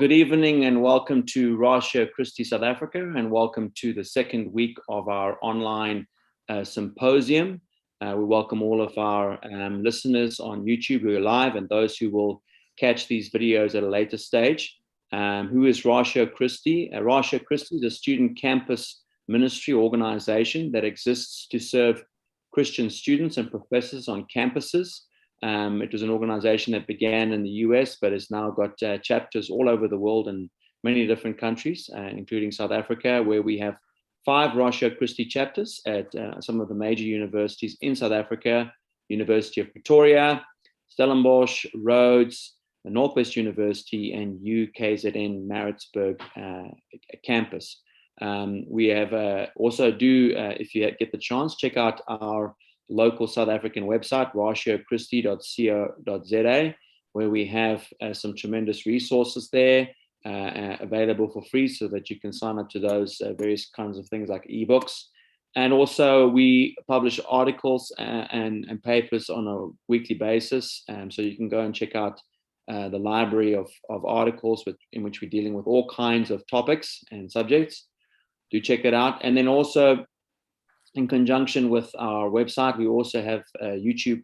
good evening and welcome to Ratio Christi South Africa, and welcome to the second week of our online symposium. We welcome all of our listeners on YouTube who are live and those who will catch these videos at a later stage. Who is Ratio Christi? Ratio Christi is a student campus ministry organization that exists to serve Christian students and professors on campuses. It was an organization that began in the US, but has now got chapters all over the world in many different countries, including South Africa, where we have 5 Ratio Christi chapters at some of the major universities in South Africa: University of Pretoria, Stellenbosch, Rhodes, the Northwest University, and UKZN Maritzburg campus. We have also if you get the chance, check out our local South African website, ratiochristi.co.za, where we have some tremendous resources there available for free, so that you can sign up to those various kinds of things like ebooks. And also we publish articles and papers on a weekly basis, so you can go and check out the library of articles in which we're dealing with all kinds of topics and subjects. Do check it out. And then also, in conjunction with our website, we also have a YouTube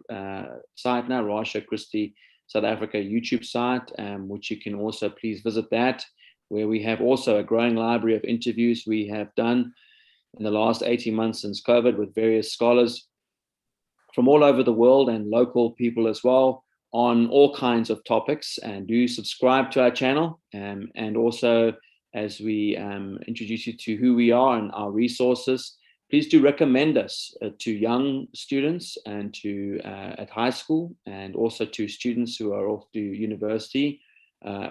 site now, Ratio Christi South Africa YouTube site, which you can also please visit that, where we have also a growing library of interviews we have done in the last 18 months since COVID with various scholars from all over the world and local people as well on all kinds of topics. And do subscribe to our channel, and also as we introduce you to who we are and our resources, please do recommend us to young students and to at high school, and also to students who are off to university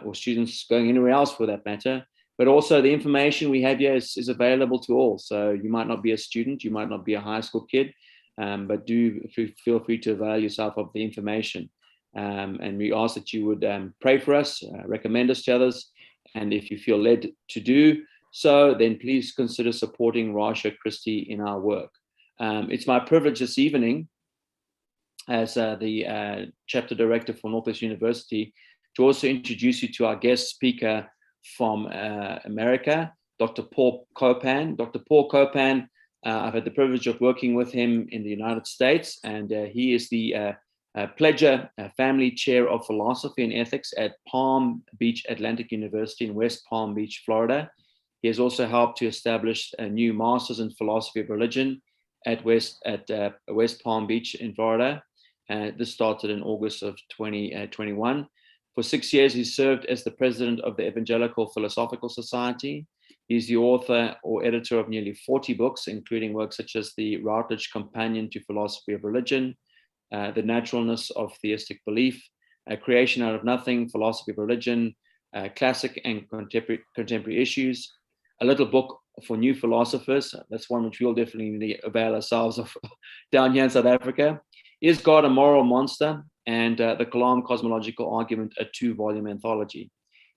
or students going anywhere else for that matter. But also the information we have here is available to all. So you might not be a student, you might not be a high school kid, but do feel free to avail yourself of the information. And we ask that you would pray for us, recommend us to others, and if you feel led to do so, then please consider supporting Ratio Christi in our work. It's my privilege this evening, as the chapter director for Northwest University, to also introduce you to our guest speaker from America, Dr. Paul Copan. Dr. Paul Copan, I've had the privilege of working with him in the United States, and he is the Pledger Family Chair of Philosophy and Ethics at Palm Beach Atlantic University in West Palm Beach, Florida. He has also helped to establish a new Master's in Philosophy of Religion at West Palm Beach in Florida. This started in August of 2021. For 6 years, he served as the president of the Evangelical Philosophical Society. He's the author or editor of nearly 40 books, including works such as the Routledge Companion to Philosophy of Religion, The Naturalness of Theistic Belief, Creation Out of Nothing, Philosophy of Religion, Classic and Contemporary Issues, a little book for new philosophers. That's one which we'll definitely avail ourselves of down here in South Africa. Is God a Moral Monster? And The Kalam Cosmological Argument, a 2-volume anthology.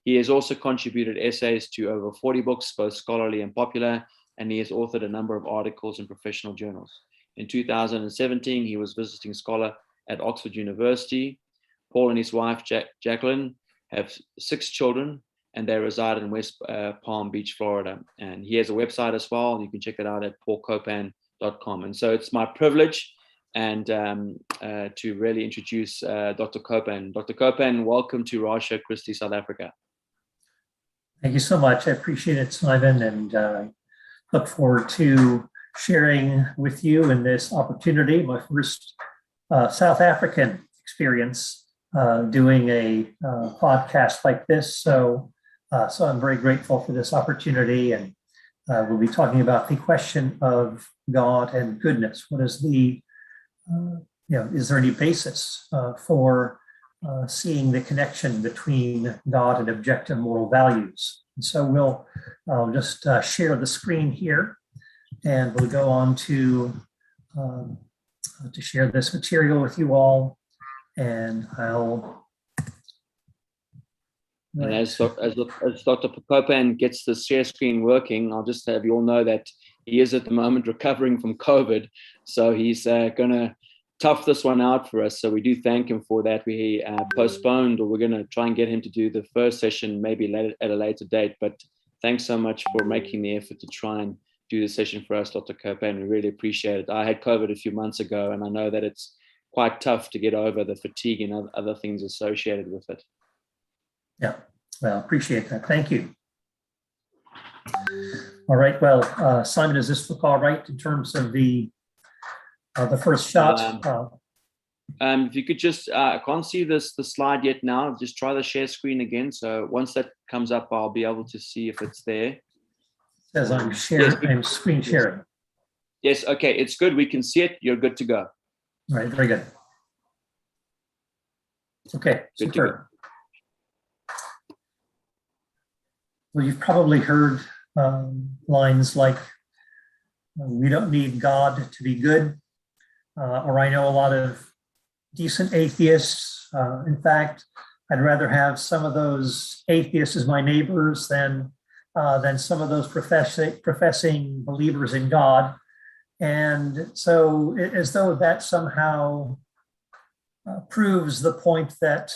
He has also contributed essays to over 40 books, both scholarly and popular, and he has authored a number of articles in professional journals. In 2017, he was visiting scholar at Oxford University. Paul and his wife, Jacqueline, have 6 children, and they reside in West Palm Beach, Florida. And he has a website as well, and you can check it out at paulcopan.com. And so it's my privilege and to really introduce Dr. Copan. Dr. Copan, welcome to Ratio Christi South Africa. Thank you so much. I appreciate it, Simon, and look forward to sharing with you in this opportunity, my first South African experience doing a podcast like this. So I'm very grateful for this opportunity, and we'll be talking about the question of God and goodness. What is is there any basis for seeing the connection between God and objective moral values? And so I'll just share the screen here, and we'll go on to share this material with you all. And And as Dr. Copan gets the share screen working, I'll just have you all know that he is at the moment recovering from COVID. So he's going to toughed this one out for us. So we do thank him for that. We postponed, or we're going to try and get him to do the first session maybe at a later date. But thanks so much for making the effort to try and do the session for us, Dr. Copan. We really appreciate it. I had COVID a few months ago, and I know that it's quite tough to get over the fatigue and other things associated with it. Yeah, well, appreciate that. Thank you. All right, well, Simon, does this look all right in terms of the first shot? If you could just, I can't see the slide yet now, just try the share screen again. So once that comes up, I'll be able to see if it's there. It says I'm sharing, I'm screen sharing. Yes, okay, it's good. We can see it. You're good to go. All right, very good. Okay, super. Well, you've probably heard lines like, we don't need God to be good, or I know a lot of decent atheists. In fact, I'd rather have some of those atheists as my neighbors than some of those professing believers in God. And so as though that somehow proves the point that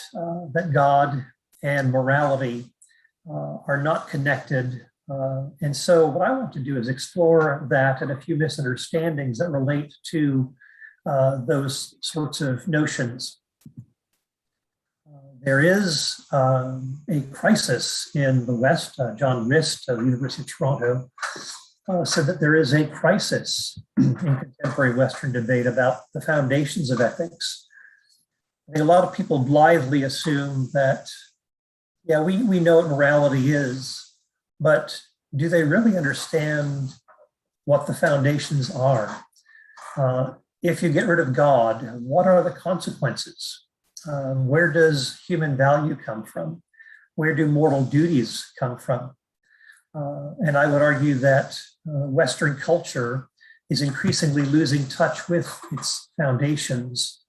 God and morality are not connected. And so what I want to do is explore that and a few misunderstandings that relate to those sorts of notions. There is a crisis in the West. John Rist of the University of Toronto said that there is a crisis in contemporary Western debate about the foundations of ethics. I think a lot of people blithely assume that, yeah, we know what morality is, but do they really understand what the foundations are? If you get rid of God, what are the consequences? Where does human value come from? Where do moral duties come from? And I would argue that Western culture is increasingly losing touch with its foundations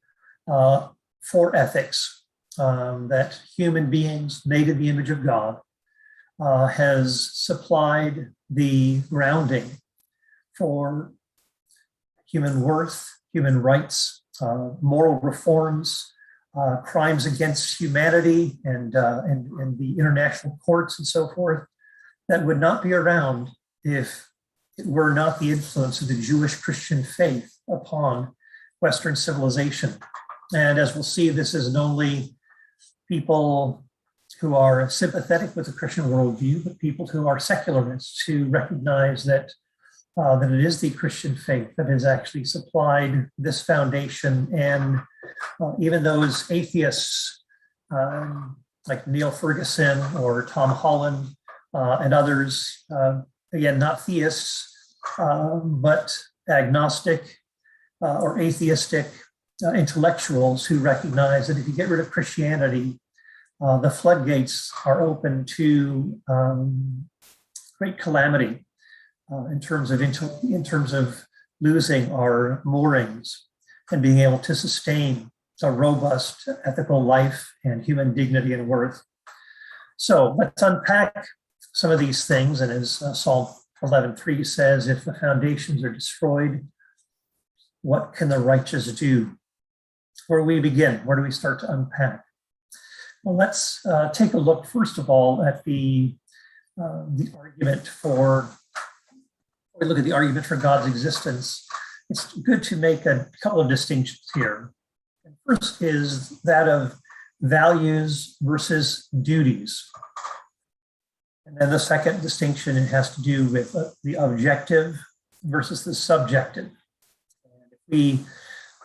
for ethics, that human beings made in the image of God has supplied the grounding for human worth, human rights, moral reforms, crimes against humanity, and the international courts and so forth, that would not be around if it were not the influence of the Jewish Christian faith upon Western civilization. And as we'll see, this isn't only people who are sympathetic with the Christian worldview, but people who are secularists who recognize that it is the Christian faith that has actually supplied this foundation. And even those atheists like Neil Ferguson or Tom Holland and others, again, not theists, but agnostic or atheistic intellectuals who recognize that if you get rid of Christianity, the floodgates are open to great calamity in terms of losing our moorings and being able to sustain a robust ethical life and human dignity and worth. So let's unpack some of these things. And as Psalm 11:3 says, if the foundations are destroyed, what can the righteous do? Where do we begin? Where do we start to unpack? Well, let's take a look, first of all, at the argument for, we look at the argument for God's existence. It's good to make a couple of distinctions here. And first is that of values versus duties. And then the second distinction, it has to do with the objective versus the subjective. And if we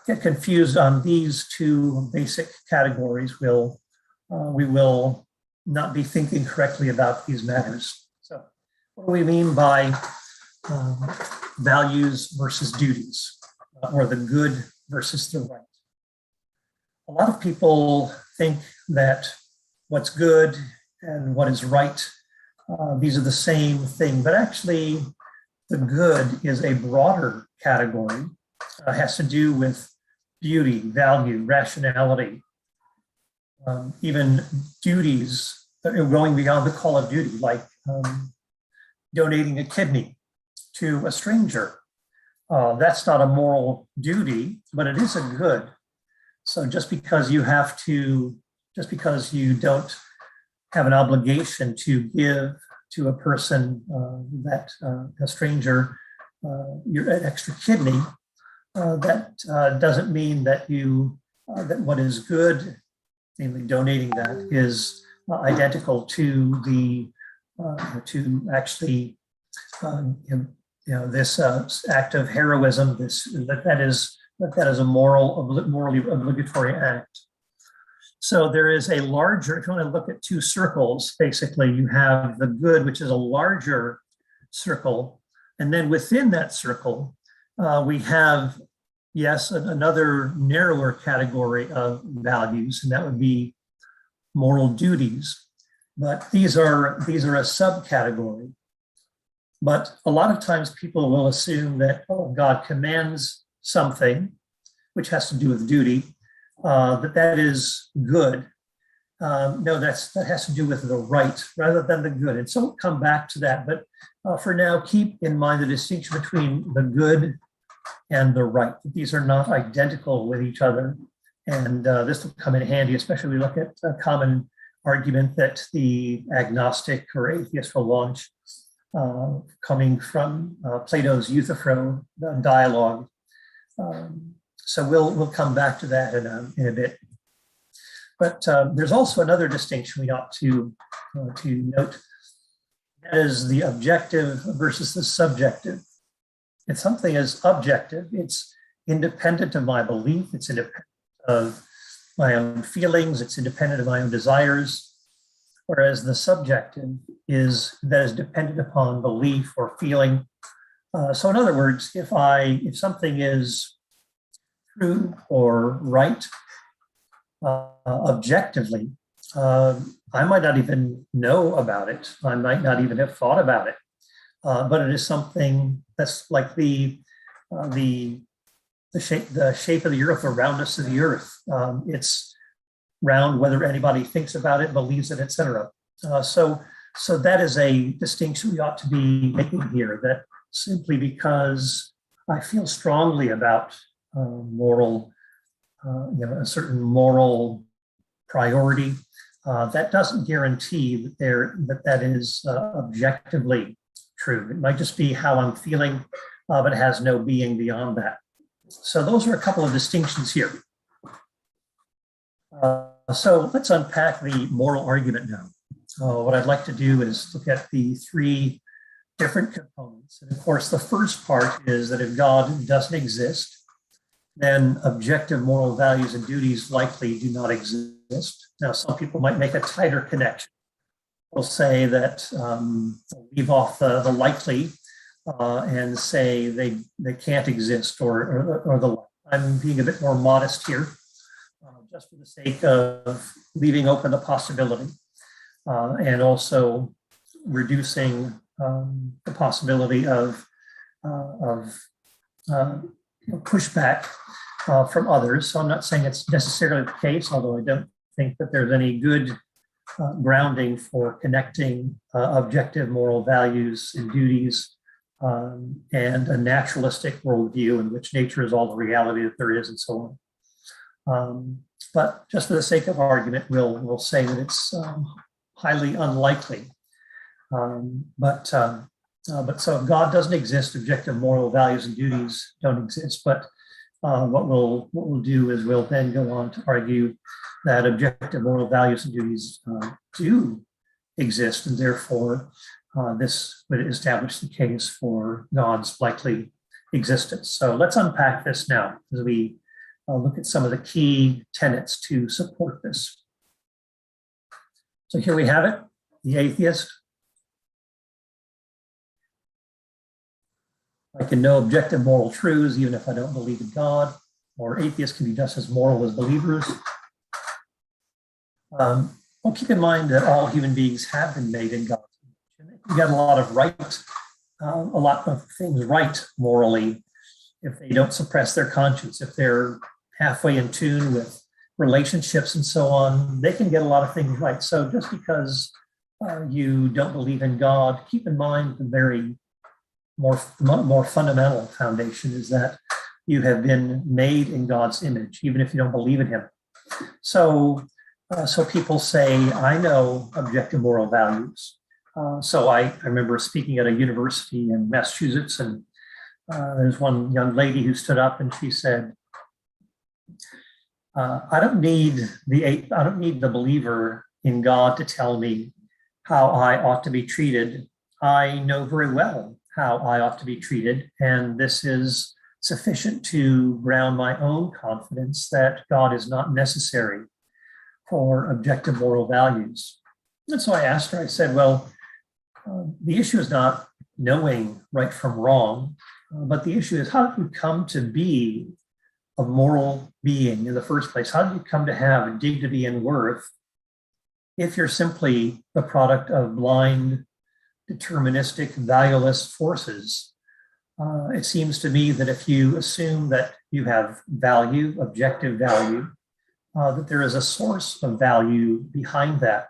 get confused on these two basic categories, we will not be thinking correctly about these matters. So what do we mean by values versus duties, or the good versus the right? A lot of people think that what's good and what is right, these are the same thing, but actually the good is a broader category. It has to do with beauty, value, rationality, even duties going beyond the call of duty, like donating a kidney to a stranger, that's not a moral duty, but it is a good. So just because you don't have an obligation to give to a person a stranger, an extra kidney, that doesn't mean that that what is good, namely donating that, is identical to to actually this act of heroism. That is a morally obligatory act. So there is a larger, if you want to look at two circles, basically you have the good, which is a larger circle. And then within that circle, we have, yes, another narrower category of values, and that would be moral duties. But these are a subcategory. But a lot of times people will assume that, oh, God commands something, which has to do with duty, that is good. No, that has to do with the right rather than the good. And so we'll come back to that. But for now, keep in mind the distinction between the good and the right. These are not identical with each other. And this will come in handy, especially when we look at a common argument that the agnostic or atheist will launch, coming from Plato's Euthyphro dialogue. So we'll come back to that in a bit. But there's also another distinction we ought to note. That is the objective versus the subjective. If something is objective, it's independent of my belief, it's independent of my own feelings, it's independent of my own desires, whereas the subjective is dependent upon belief or feeling. So in other words, if something is true or right objectively, I might not even know about it. I might not even have thought about it. But it is something that's like the shape of the earth or roundness of the earth. It's round whether anybody thinks about it, believes it, etc. So that is a distinction we ought to be making here, that simply because I feel strongly about moral, a certain moral priority, that doesn't guarantee that is objectively true. It might just be how I'm feeling, but it has no being beyond that. So those are a couple of distinctions here. So let's unpack the moral argument now. What I'd like to do is look at the three different components. And of course, the first part is that if God doesn't exist, then objective moral values and duties likely do not exist. Now, some people might make a tighter connection. They'll say that, leave off the likely and say they can't exist or the like. I'm being a bit more modest here, just for the sake of leaving open the possibility and also reducing the possibility of pushback from others. So I'm not saying it's necessarily the case, although I don't think that there's any good grounding for connecting objective moral values and duties and a naturalistic worldview in which nature is all the reality that there is and so on. But just for the sake of argument, we'll say that it's highly unlikely. But so if God doesn't exist, objective moral values and duties don't exist. But what we'll do is we'll then go on to argue that objective moral values and duties do exist, and therefore this would establish the case for God's likely existence. So let's unpack this now as we look at some of the key tenets to support this. So here we have it, the atheist. I can know objective moral truths even if I don't believe in God, or atheists can be just as moral as believers. Well, keep in mind that all human beings have been made in God's image. You get a lot of things right morally if they don't suppress their conscience, if they're halfway in tune with relationships and so on, they can get a lot of things right. So just because you don't believe in God, keep in mind the very more fundamental foundation is that you have been made in God's image, even if you don't believe in him. So people say, I know objective moral values. So I remember speaking at a university in Massachusetts, and there's one young lady who stood up and she said, I don't need the believer in God to tell me how I ought to be treated. I know very well how I ought to be treated, and this is sufficient to ground my own confidence that God is not necessary for objective moral values. And so I asked her, I said, well, the issue is not knowing right from wrong, but the issue is, how did you come to be a moral being in the first place? How did you come to have dignity and worth if you're simply the product of blind, deterministic, valueless forces? It seems to me that if you assume that you have value, objective value, that there is a source of value behind that.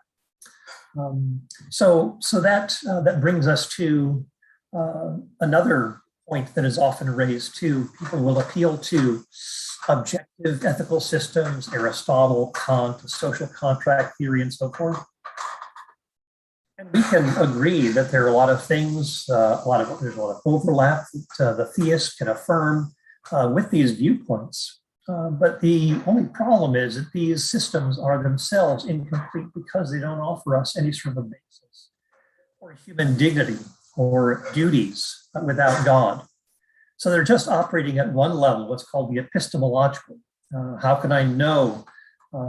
So that brings us to another point that is often raised too. People will appeal to objective ethical systems, Aristotle, Kant, social contract theory, and so forth. And we can agree that there are a lot of things, there's a lot of overlap that the theist can affirm with these viewpoints. But the only problem is that these systems are themselves incomplete because they don't offer us any sort of basis for human dignity or duties without God. So they're just operating at one level, what's called the epistemological. How can I know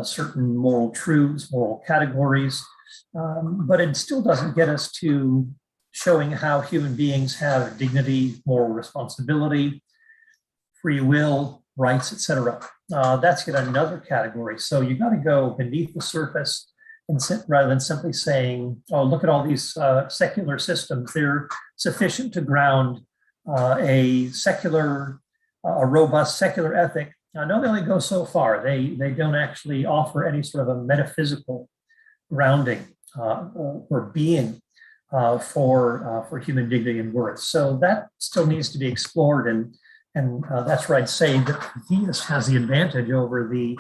certain moral truths, moral categories? But it still doesn't get us to showing how human beings have dignity, moral responsibility, free will, rights, etc. That's yet another category. So you've got to go beneath the surface and rather than simply saying, oh, look at all these secular systems. They're sufficient to ground a robust secular ethic. No, they only go so far. They don't actually offer any sort of a metaphysical grounding or being for human dignity and worth. So that still needs to be explored, and that's where I'd say that the theist has the advantage over the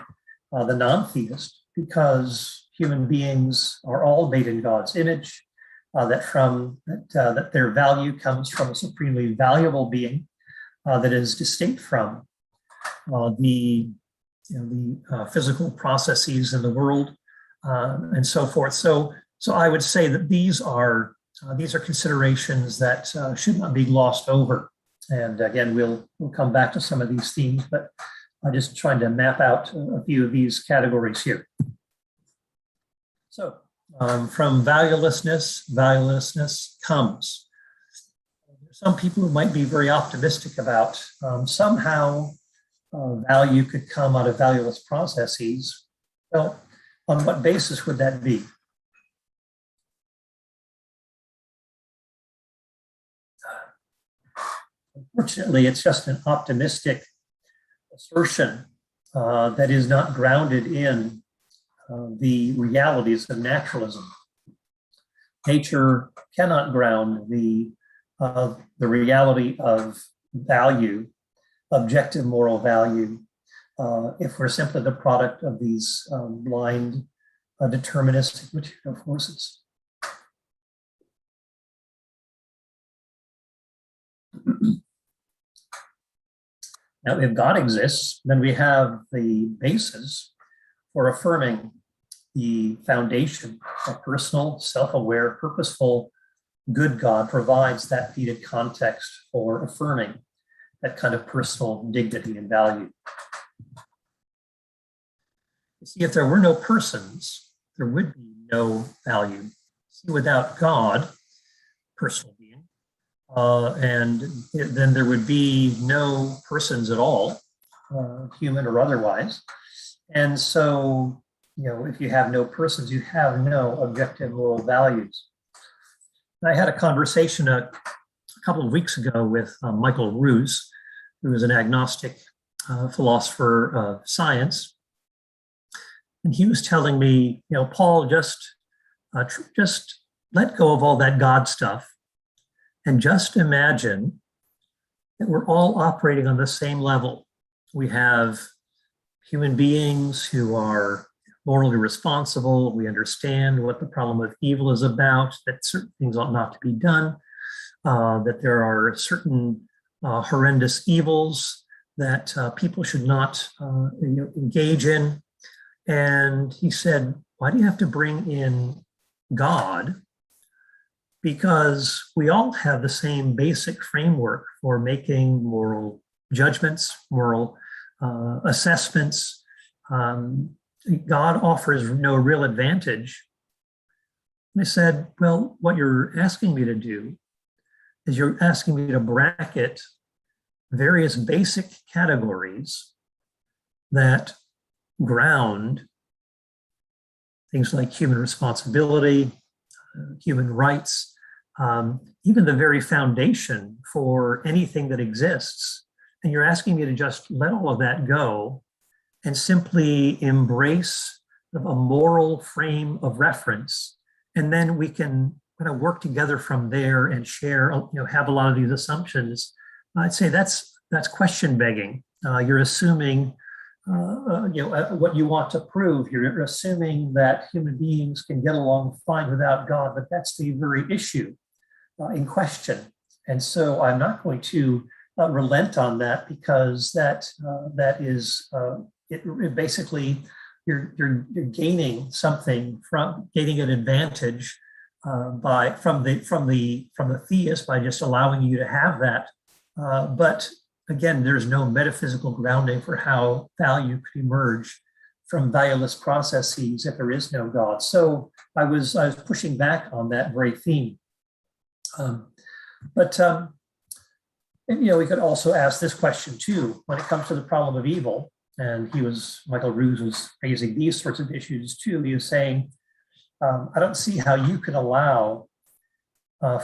non-theist, because human beings are all made in God's image. That their value comes from a supremely valuable being that is distinct from the physical processes in the world and so forth. So I would say that these are considerations that should not be glossed over. And again, we'll come back to some of these themes, but I'm just trying to map out a few of these categories here. So from valuelessness comes. Some people who might be very optimistic about somehow value could come out of valueless processes. Well, on what basis would that be? Unfortunately, it's just an optimistic assertion that is not grounded in the realities of naturalism. Nature cannot ground the reality of value, objective moral value, if we're simply the product of these blind, deterministic material forces. Now, if God exists, then we have the basis for affirming the foundation. A personal, self-aware, purposeful, good God provides that needed context for affirming that kind of personal dignity and value. You see, if there were no persons, there would be no value. See, without God, personal being, then there would be no persons at all, human or otherwise. And so, if you have no persons, you have no objective moral values. I had a conversation a couple of weeks ago with Michael Ruse, who is an agnostic philosopher of science. And he was telling me, Paul, just let go of all that God stuff and just imagine that we're all operating on the same level. We have human beings who are morally responsible. We understand what the problem of evil is about, that certain things ought not to be done, that there are certain horrendous evils that people should not engage in. And he said, why do you have to bring in God? Because we all have the same basic framework for making moral judgments, moral assessments. God offers no real advantage. And I said, well, what you're asking me to do is you're asking me to bracket various basic categories that ground things like human responsibility, human rights, even the very foundation for anything that exists. And you're asking me to just let all of that go and simply embrace a moral frame of reference. And then we can kind of work together from there and share, have a lot of these assumptions. I'd say that's question begging. You're assuming what you want to prove. You're assuming that human beings can get along fine without God, but that's the very issue in question. And so I'm not going to relent on that, because that is it basically you're gaining something from gaining an advantage from the theist by just allowing you to have that. But again, there's no metaphysical grounding for how value could emerge from valueless processes if there is no God. So I was pushing back on that very theme. We could also ask this question too, when it comes to the problem of evil. And Michael Ruse was raising these sorts of issues too. He was saying, I don't see how you can allow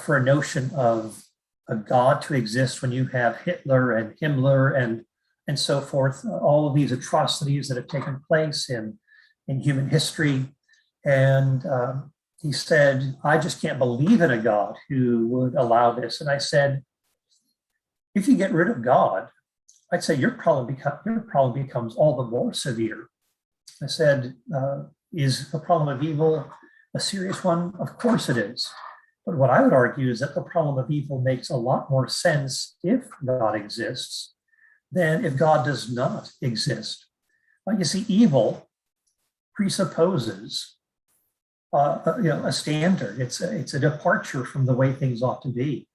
for a notion of a God to exist when you have Hitler and Himmler and so forth, all of these atrocities that have taken place in human history. And he said, I just can't believe in a God who would allow this. And I said, if you get rid of God, I'd say your problem becomes all the more severe. I said, is the problem of evil a serious one? Of course it is. But what I would argue is that the problem of evil makes a lot more sense if God exists than if God does not exist. Like you see, evil presupposes a standard. It's a departure from the way things ought to be.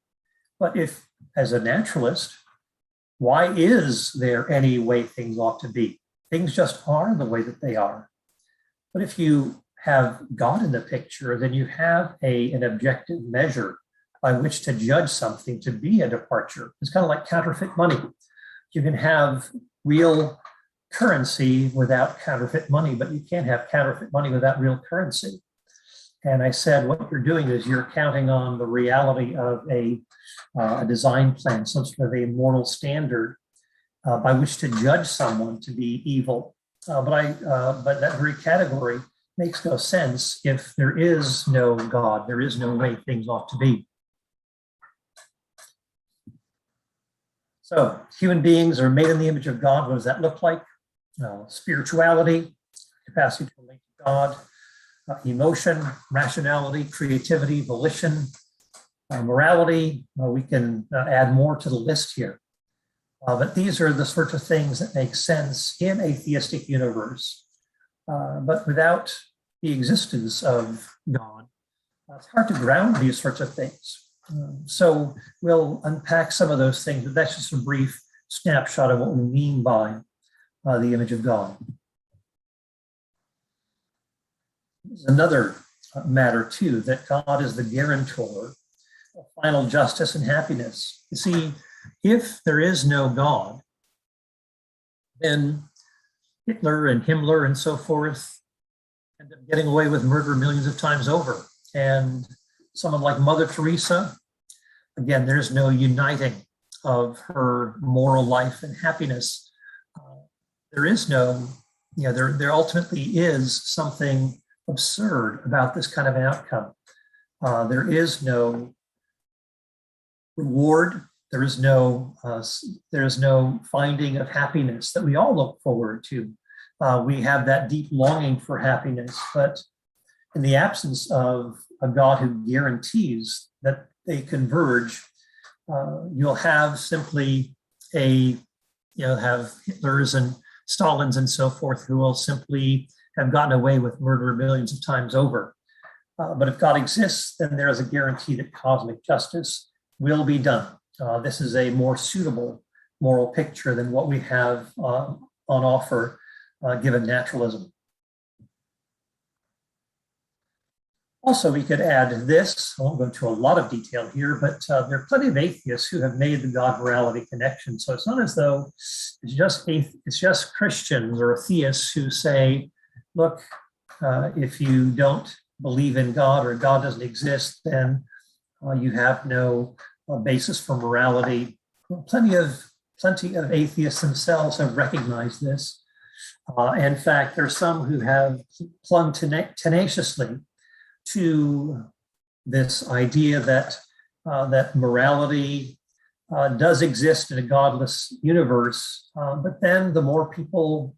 But if, as a naturalist, why is there any way things ought to be? Things just are the way that they are. But if you have God in the picture, then you have an objective measure by which to judge something to be a departure. It's kind of like counterfeit money. You can have real currency without counterfeit money, but you can't have counterfeit money without real currency. And I said, what you're doing is you're counting on the reality of a design plan, some sort of a moral standard by which to judge someone to be evil. But that very category makes no sense if there is no God, there is no way things ought to be. So human beings are made in the image of God. What does that look like? Spirituality, capacity to relate to God, emotion, rationality, creativity, volition, morality. We can add more to the list here. But these are the sorts of things that make sense in a theistic universe. But without the existence of God, it's hard to ground these sorts of things. So we'll unpack some of those things, but that's just a brief snapshot of what we mean by the image of God. There's another matter too, that God is the guarantor of final justice and happiness. You see, if there is no God, then Hitler and Himmler and so forth end up getting away with murder millions of times over. And someone like Mother Teresa, again, there's no uniting of her moral life and happiness. There is no, there ultimately is something absurd about this kind of an outcome. There is no reward there is no finding of happiness that we all look forward to. We have that deep longing for happiness, but in the absence of a God who guarantees that they converge, you'll have simply have Hitlers and Stalins and so forth who will simply have gotten away with murder millions of times over. But if God exists, then there is a guarantee that cosmic justice will be done. This is a more suitable moral picture than what we have on offer given naturalism. Also, we could add this. I won't go into a lot of detail here, but there are plenty of atheists who have made the God-morality connection. So it's not as though it's just Christians or theists who say, look, if you don't believe in God or God doesn't exist, then you have no basis for morality. Plenty of atheists themselves have recognized this. In fact, there are some who have clung tenaciously to this idea that that morality does exist in a godless universe. But then the more people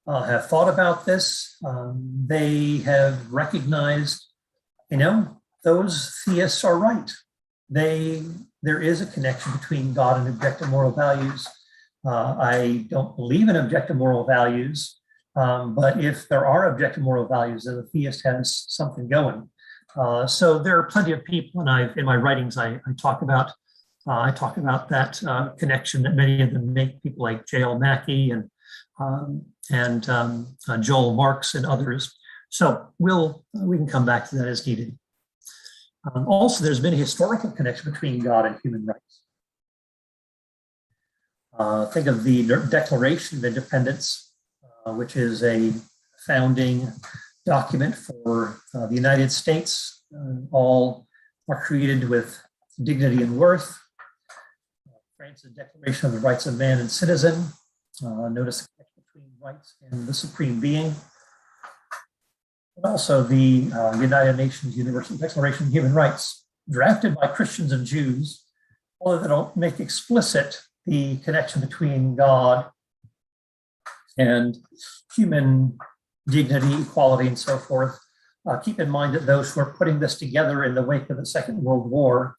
have thought about this, they have recognized, those theists are right. There is a connection between God and objective moral values. I don't believe in objective moral values, but if there are objective moral values, then the theist has something going. So there are plenty of people, and in my writings I talk about that connection that many of them make. People like J.L. Mackie and Joel Marks and others. So we can come back to that as needed. Also, there's been a historical connection between God and human rights. Think of the Declaration of Independence, which is a founding document for the United States. All are created with dignity and worth. France's Declaration of the Rights of Man and Citizen. Notice the connection between rights and the supreme being. And also the United Nations Universal Declaration of Human Rights, drafted by Christians and Jews, although they don't make explicit the connection between God and human dignity, equality, and so forth. Keep in mind that those who are putting this together in the wake of the Second World War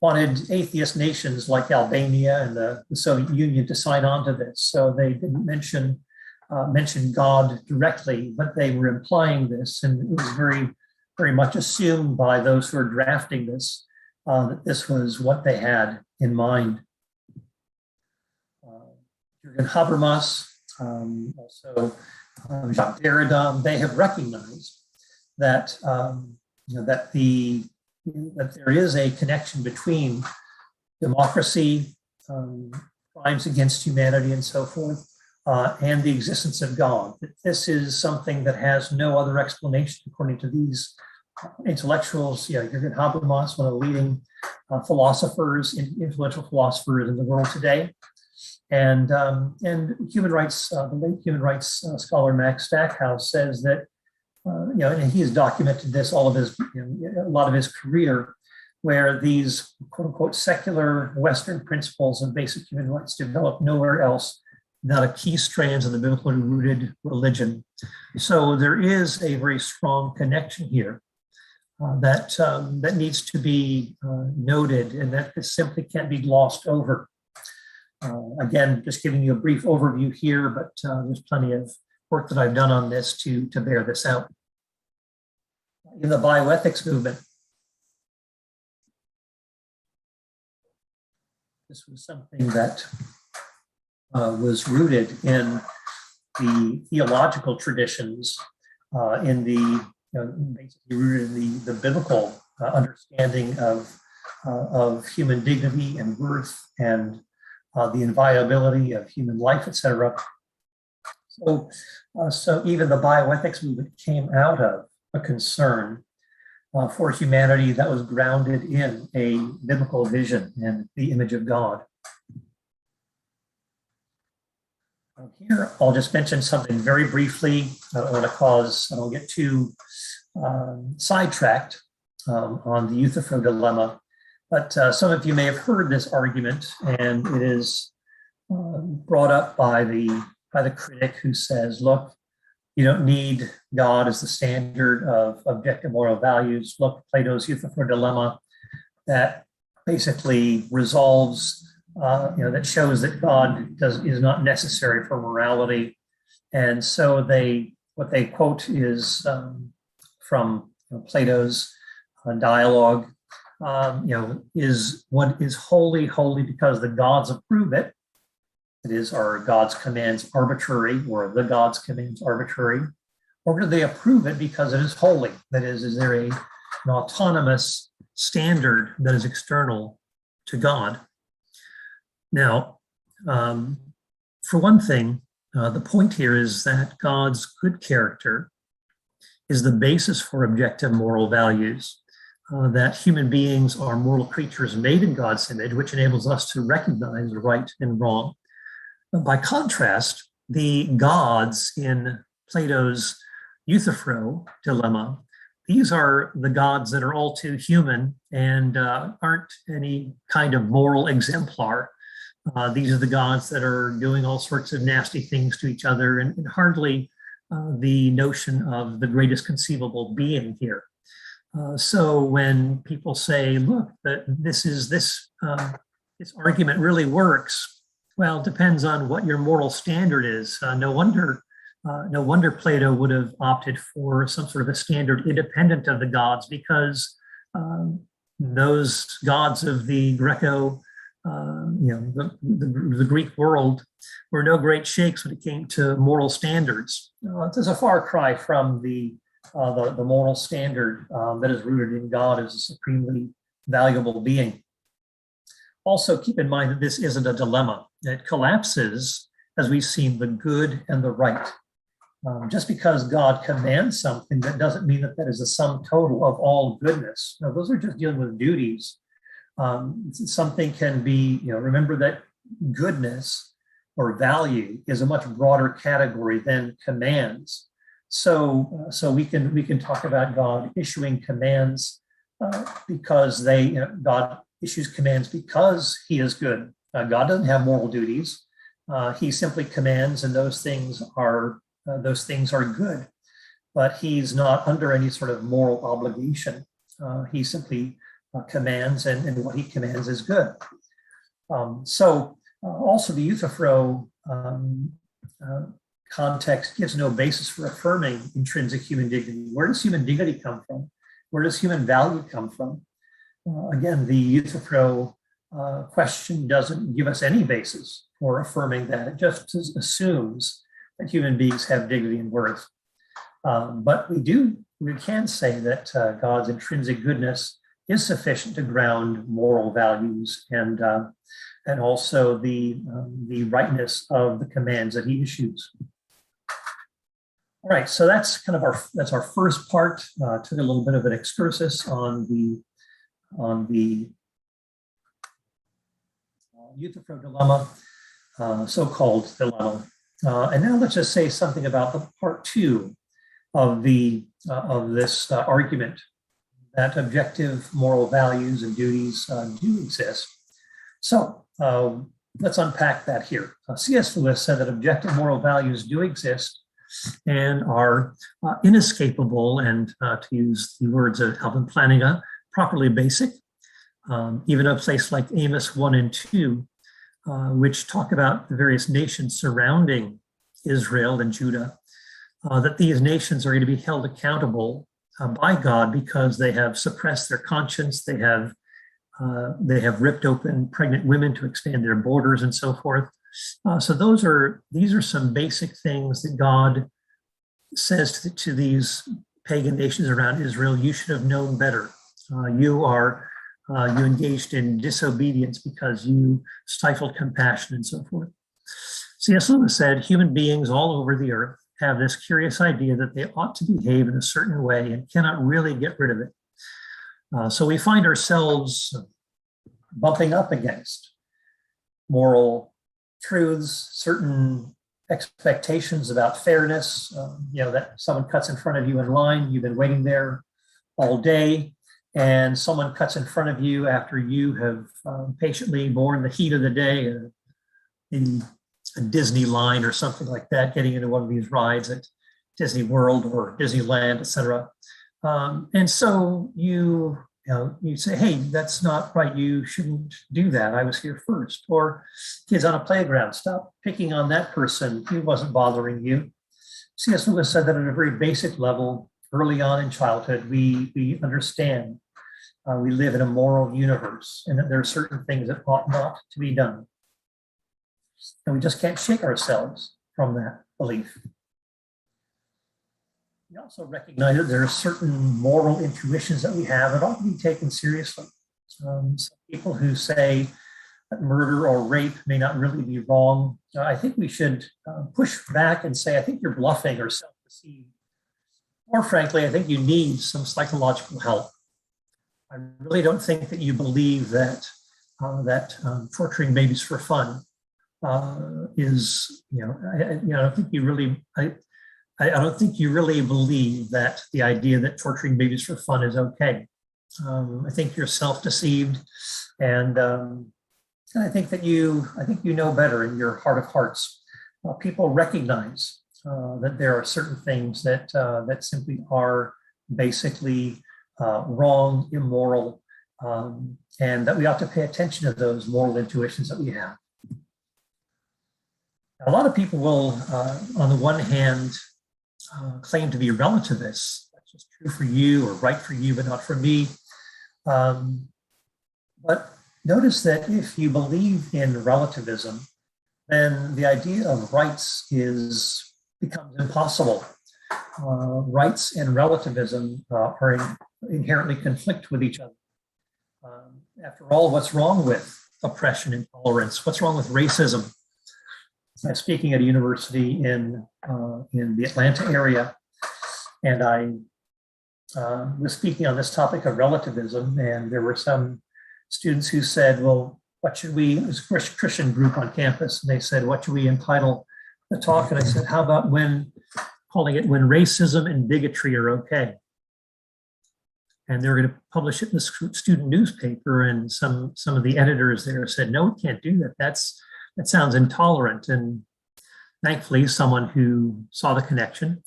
wanted atheist nations like Albania and the Soviet Union to sign on to this. So they didn't mention God directly, but they were implying this, and it was very, very much assumed by those who are drafting this that this was what they had in mind. Jürgen Habermas, also Jacques Derrida, they have recognized that that there is a connection between democracy, crimes against humanity, and so forth, and the existence of God. This is something that has no other explanation, according to these intellectuals. Jürgen Habermas, one of the leading philosophers, influential philosophers in the world today. And human rights, the late human rights scholar Max Stackhouse says that, and he has documented this a lot of his career, where these quote unquote secular Western principles of basic human rights develop nowhere else, not a key strands of the biblically rooted religion. So there is a very strong connection here that needs to be noted, and that simply can't be glossed over. Again, just giving you a brief overview here, but there's plenty of work that I've done on this to bear this out. In the bioethics movement, this was something that was rooted in the theological traditions, basically rooted in the biblical understanding of human dignity and worth and the inviolability of human life, etc. So even the bioethics movement came out of a concern for humanity that was grounded in a biblical vision and the image of God. Here, I'll just mention something very briefly. I don't get too sidetracked on the Euthyphro dilemma. But some of you may have heard this argument, and it is brought up by the critic who says, look, you don't need God as the standard of objective moral values. Look, Plato's Euthyphro dilemma that basically resolves, that shows that God is not necessary for morality. And so what they quote is from Plato's dialogue, is what is holy, holy because the gods approve it. It is, are God's commands arbitrary, or the God's commands arbitrary? Or do they approve it because it is holy? That is there an autonomous standard that is external to God? Now, for one thing, the point here is that God's good character is the basis for objective moral values, that human beings are moral creatures made in God's image, which enables us to recognize right and wrong. By contrast, the gods in Plato's Euthyphro dilemma, these are the gods that are all too human and aren't any kind of moral exemplar. These are the gods that are doing all sorts of nasty things to each other, and hardly the notion of the greatest conceivable being here. So when people say, look, that this argument really works, well, it depends on what your moral standard is. No wonder Plato would have opted for some sort of a standard independent of the gods, because those gods of the the Greek world were no great shakes when it came to moral standards. There's a far cry from the moral standard that is rooted in God as a supremely valuable being. Also, keep in mind that this isn't a dilemma. It collapses, as we've seen, the good and the right. Just because God commands something, that doesn't mean that that is the sum total of all goodness. No, those are just dealing with duties. Something can be, remember that goodness or value is a much broader category than commands. So we can talk about God issuing commands because God issues commands because he is good. God doesn't have moral duties. He simply commands, and those things are good. But he's not under any sort of moral obligation. He simply commands, and what he commands is good. Also the Euthyphro context gives no basis for affirming intrinsic human dignity. Where does human dignity come from? Where does human value come from? Again, the Euthyphro question doesn't give us any basis for affirming that. It just assumes that human beings have dignity and worth. But we can say that God's intrinsic goodness is sufficient to ground moral values and also the rightness of the commands that he issues. All right, so that's kind of our first part. Took a little bit of an excursus on the Euthyphro dilemma, so-called dilemma. And now let's just say something about the part two of this argument, that objective moral values and duties do exist. So let's unpack that here. C.S. Lewis said that objective moral values do exist and are inescapable, and to use the words of Alvin Plantinga, properly basic. Even a place like Amos 1 and 2, which talk about the various nations surrounding Israel and Judah, that these nations are going to be held accountable by God because they have suppressed their conscience, they have ripped open pregnant women to expand their borders and so forth. So these are some basic things that God says to these pagan nations around Israel: you should have known better. You engaged in disobedience because you stifled compassion and so forth. C.S. Lewis said, human beings all over the earth have this curious idea that they ought to behave in a certain way and cannot really get rid of it. So we find ourselves bumping up against moral truths, certain expectations about fairness, that someone cuts in front of you in line, you've been waiting there all day, and someone cuts in front of you after you have patiently borne the heat of the day in a Disney line or something like that, getting into one of these rides at Disney World or Disneyland, et cetera. And so you say, hey, that's not right. You shouldn't do that. I was here first. Or kids on a playground, stop picking on that person. He wasn't bothering you. C.S. Lewis said that at a very basic level, early on in childhood, we understand we live in a moral universe and that there are certain things that ought not to be done. And we just can't shake ourselves from that belief. We also recognize that there are certain moral intuitions that we have that ought to be taken seriously. Some people who say that murder or rape may not really be wrong, I think we should push back and say, I think you're bluffing or self-deceived. Or frankly, I think you need some psychological help. I really don't think that you believe that torturing babies for fun is, I don't think you really, I don't think you really believe that the idea that torturing babies for fun is okay. I think you're self-deceived, and I think that you know better in your heart of hearts. People recognize that there are certain things that simply are basically wrong, immoral, and that we ought to pay attention to those moral intuitions that we have. A lot of people will, on the one hand, claim to be relativists. That's just true for you or right for you, but not for me. But notice that if you believe in relativism, then the idea of rights becomes impossible. Rights and relativism are inherently conflict with each other. After all, what's wrong with oppression and intolerance? What's wrong with racism? I'm speaking at a university in the Atlanta area, and I was speaking on this topic of relativism, and there were some students who said, well, what should we, it was a Christian group on campus, and they said, what should we entitle the talk? And I said, how about calling it when racism and bigotry are okay? And they were going to publish it in the student newspaper, and some of the editors there said, no, we can't do that. That sounds intolerant. And thankfully, someone who saw the connection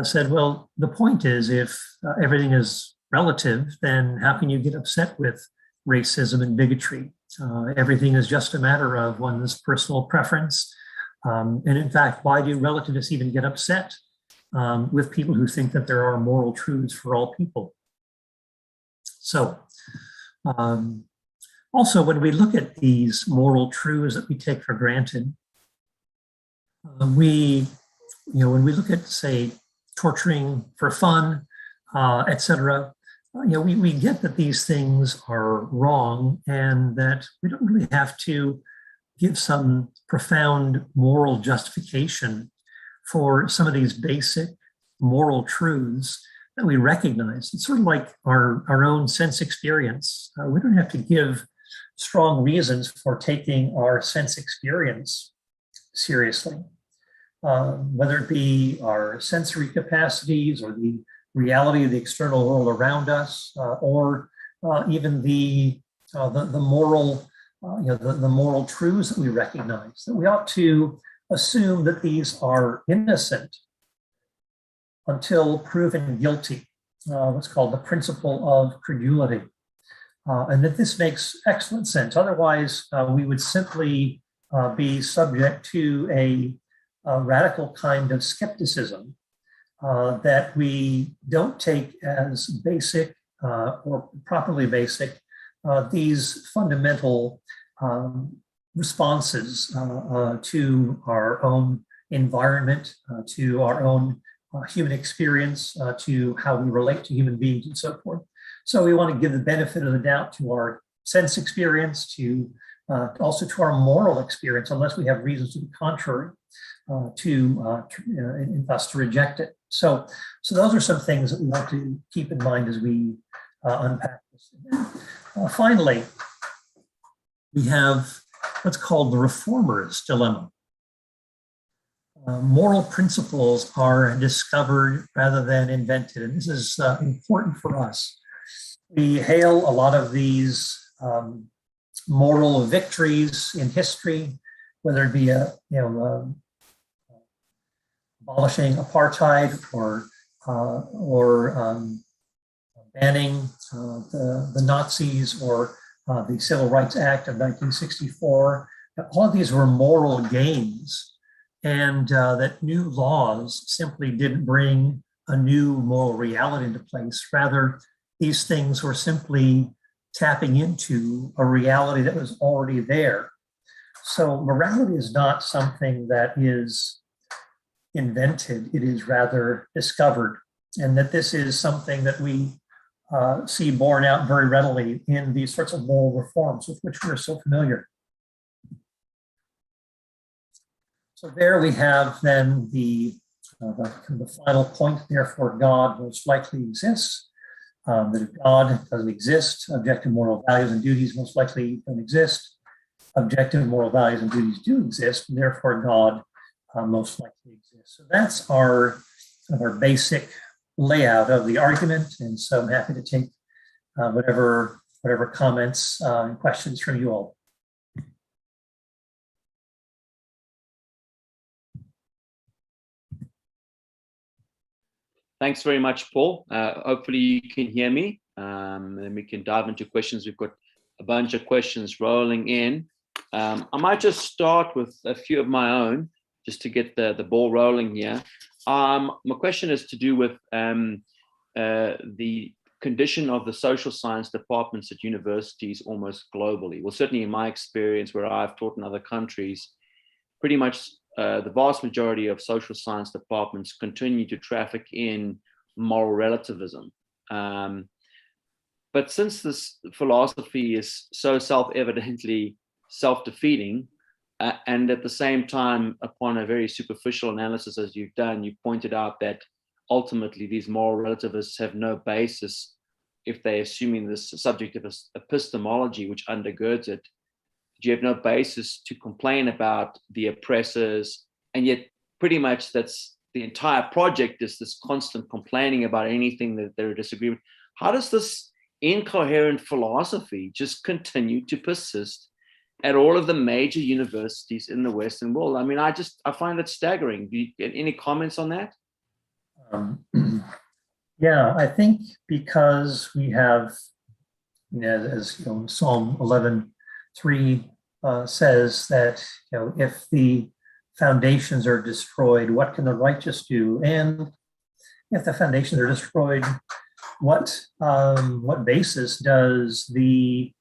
said, well, the point is, if everything is relative, then how can you get upset with racism and bigotry? Everything is just a matter of one's personal preference. And in fact, why do relativists even get upset with people who think that there are moral truths for all people? So, also, when we look at these moral truths that we take for granted, when we look at, say, torturing for fun, etc., we get that these things are wrong and that we don't really have to give some profound moral justification for some of these basic moral truths that we recognize. It's sort of like our own sense experience. We don't have to give strong reasons for taking our sense experience seriously, whether it be our sensory capacities or the reality of the external world around us, or even the moral, the moral truths that we recognize. That we ought to assume that these are innocent until proven guilty. What's called the principle of credulity. And that this makes excellent sense. Otherwise, we would simply be subject to a radical kind of skepticism that we don't take as basic or properly basic these fundamental responses to our own environment, to our own human experience, to how we relate to human beings and so forth. So we want to give the benefit of the doubt to our sense experience, to also to our moral experience, unless we have reasons to the contrary, and thus to reject it. So those are some things that we want to keep in mind as we unpack this. Finally, we have what's called the reformer's dilemma. Moral principles are discovered rather than invented, and this is important for us. We hail a lot of these moral victories in history, whether it be abolishing apartheid or banning the Nazis or the Civil Rights Act of 1964. All of these were moral gains, and that new laws simply didn't bring a new moral reality into place. Rather, these things were simply tapping into a reality that was already there. So morality is not something that is invented, it is rather discovered, and that this is something that we see borne out very readily in these sorts of moral reforms with which we're so familiar. So there we have then the final point, therefore God most likely exists. That if God doesn't exist, objective moral values and duties most likely don't exist. Objective moral values and duties do exist, and therefore God most likely exists. So that's our basic layout of the argument, and so I'm happy to take whatever comments and questions from you all. Thanks very much, Paul. Hopefully you can hear me, and then we can dive into questions. We've got a bunch of questions rolling in. I might just start with a few of my own, just to get the ball rolling here. My question is to do with the condition of the social science departments at universities almost globally. Well, certainly in my experience, where I've taught in other countries, pretty much the vast majority of social science departments continue to traffic in moral relativism. But since this philosophy is so self-evidently self-defeating, and at the same time, upon a very superficial analysis, as you've done, you pointed out that ultimately these moral relativists have no basis if they're assuming this subjective epistemology which undergirds it. You have no basis to complain about the oppressors, and yet pretty much that's the entire project, is this constant complaining about anything that they're disagreeing with. How does this incoherent philosophy just continue to persist at all of the major universities in the Western world? I mean, I find it staggering. Do you get any comments on that? Yeah, I think because we have, as Psalm 11:3 says that, if the foundations are destroyed, what can the righteous do? And if the foundations are destroyed, what basis does the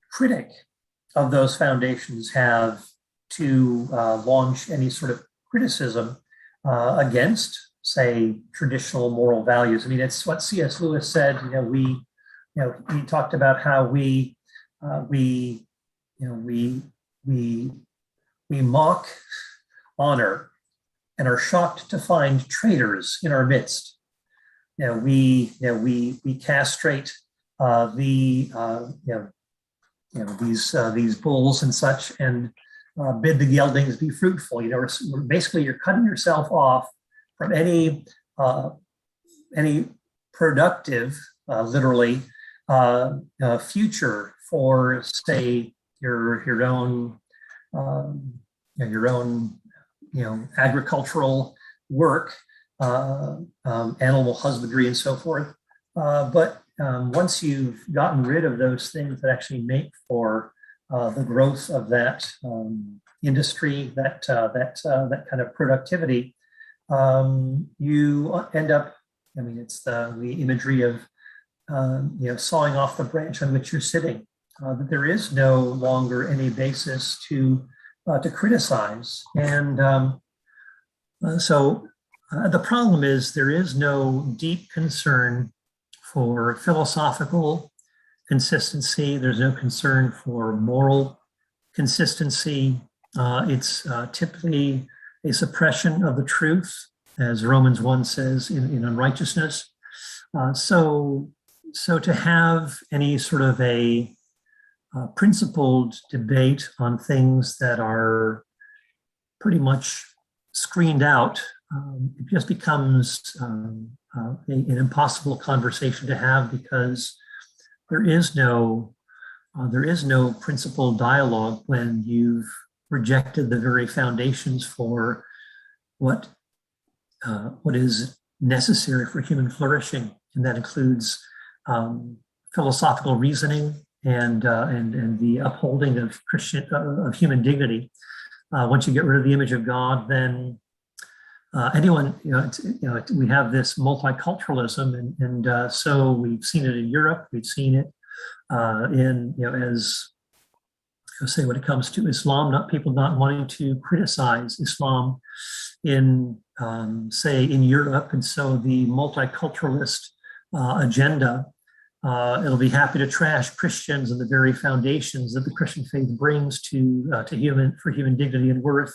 critic of those foundations have to launch any sort of criticism against, say, traditional moral values? I mean, it's what C.S. Lewis said. He talked about how we mock honor and are shocked to find traitors in our midst. We castrate these bulls and such, and bid the geldings be fruitful. Basically, you're cutting yourself off from any productive, literally, future for, say, your own agricultural work, animal husbandry, and so forth. But once you've gotten rid of those things that actually make for the growth of that industry, that kind of productivity, you end up. I mean, it's the imagery of sawing off the branch on which you're sitting. That there is no longer any basis to criticize, and so the problem is there is no deep concern for philosophical consistency. There's no concern for moral consistency. It's typically a suppression of the truth, as Romans 1 says, in unrighteousness. So to have any sort of a principled debate on things that are pretty much screened out, it just becomes an impossible conversation to have, because there is no principled dialogue when you've rejected the very foundations for what is necessary for human flourishing, and that includes philosophical reasoning and the upholding of human dignity. Once you get rid of the image of God, then anyone, we have this multiculturalism, and so we've seen it in Europe. We've seen it as say when it comes to Islam, not people not wanting to criticize Islam in say in Europe, and so the multiculturalist agenda. It'll be happy to trash Christians and the very foundations that the Christian faith brings to human dignity and worth,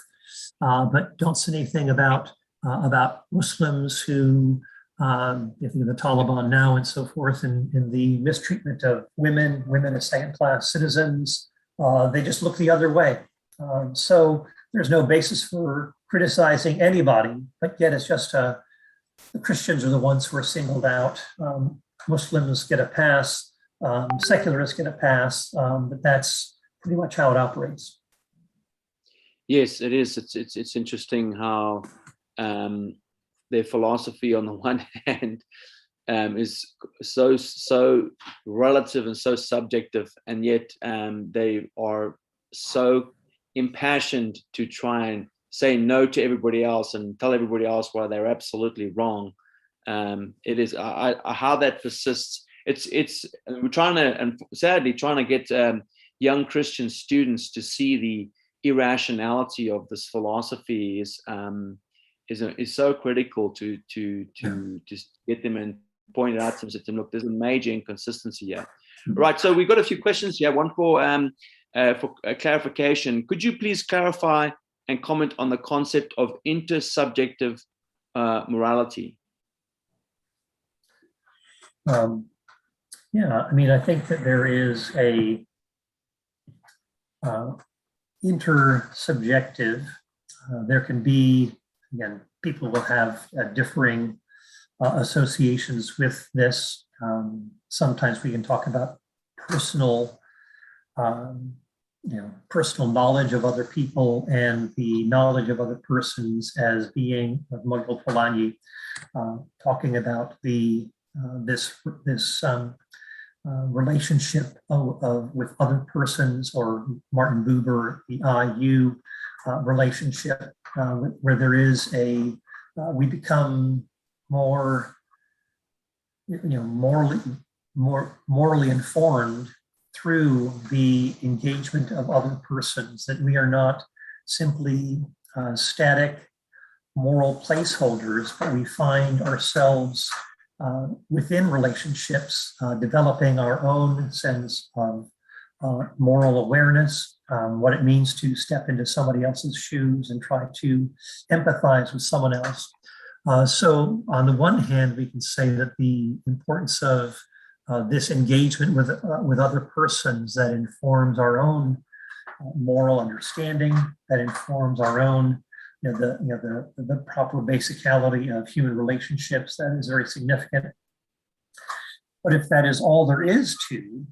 but don't say anything about Muslims who, if you know, the Taliban now and so forth, and the mistreatment of women as second-class citizens. They just look the other way. So there's no basis for criticizing anybody, but yet it's just the Christians are the ones who are singled out. Muslims get a pass, secularists get a pass, but that's pretty much how it operates. Yes, it is. It's interesting how their philosophy on the one hand is so relative and so subjective, and yet they are so impassioned to try and say no to everybody else and tell everybody else why they're absolutely wrong. It is how that persists. It's we're trying to, and sadly trying to get young Christian students to see the irrationality of this philosophy is so critical to get them and point it out to them. Look, there's a major inconsistency here. Right. So we've got a few questions here. One for clarification. Could you please clarify and comment on the concept of intersubjective morality? Yeah, I mean, I think that there is a intersubjective. There can be, again, people will have differing associations with this. Sometimes we can talk about personal, personal knowledge of other people and the knowledge of other persons as being, Michael Polanyi, talking about this relationship with other persons, or Martin Buber, the I-U relationship, where there is we become more, morally informed through the engagement of other persons, that we are not simply static moral placeholders, but we find ourselves within relationships, developing our own sense of moral awareness, what it means to step into somebody else's shoes and try to empathize with someone else. So on the one hand, we can say that the importance of this engagement with other persons that informs our own moral understanding, that informs our own, the proper basicality of human relationships, that is very significant. But if that is all there is to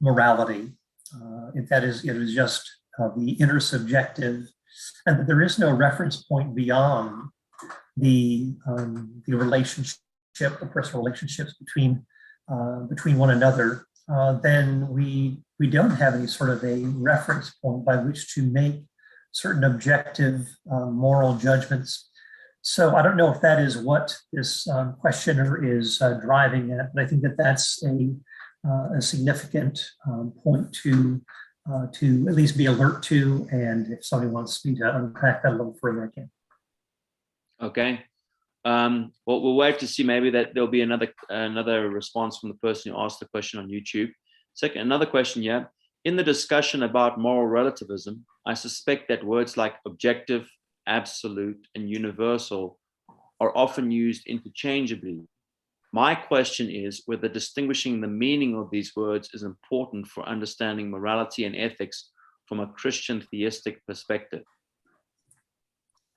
morality, if that is, it is just the intersubjective, and that there is no reference point beyond the relationship, the personal relationships between one another, then we don't have any sort of a reference point by which to make certain objective moral judgments. So I don't know if that is what this questioner is driving at, but I think that that's a significant point to at least be alert to. And if somebody wants me to unpack that a little further, I can. Okay. Well, we'll wait to see maybe that there'll be another response from the person who asked the question on YouTube. Second, another question here. In the discussion about moral relativism, I suspect that words like objective, absolute, and universal are often used interchangeably. My question is whether distinguishing the meaning of these words is important for understanding morality and ethics from a Christian theistic perspective.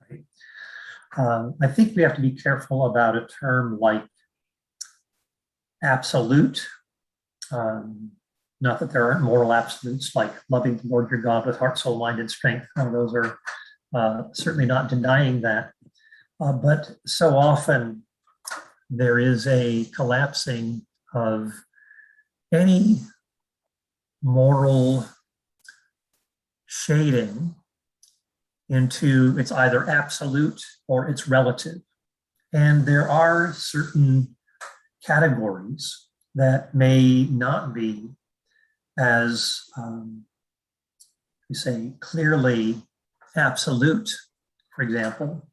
Right. I think we have to be careful about a term like absolute Not that there aren't moral absolutes like loving the Lord your God with heart, soul, mind, and strength. Those are certainly not denying that. But so often there is a collapsing of any moral shading into it's either absolute or it's relative. And there are certain categories that may not be as, we say, clearly absolute, for example.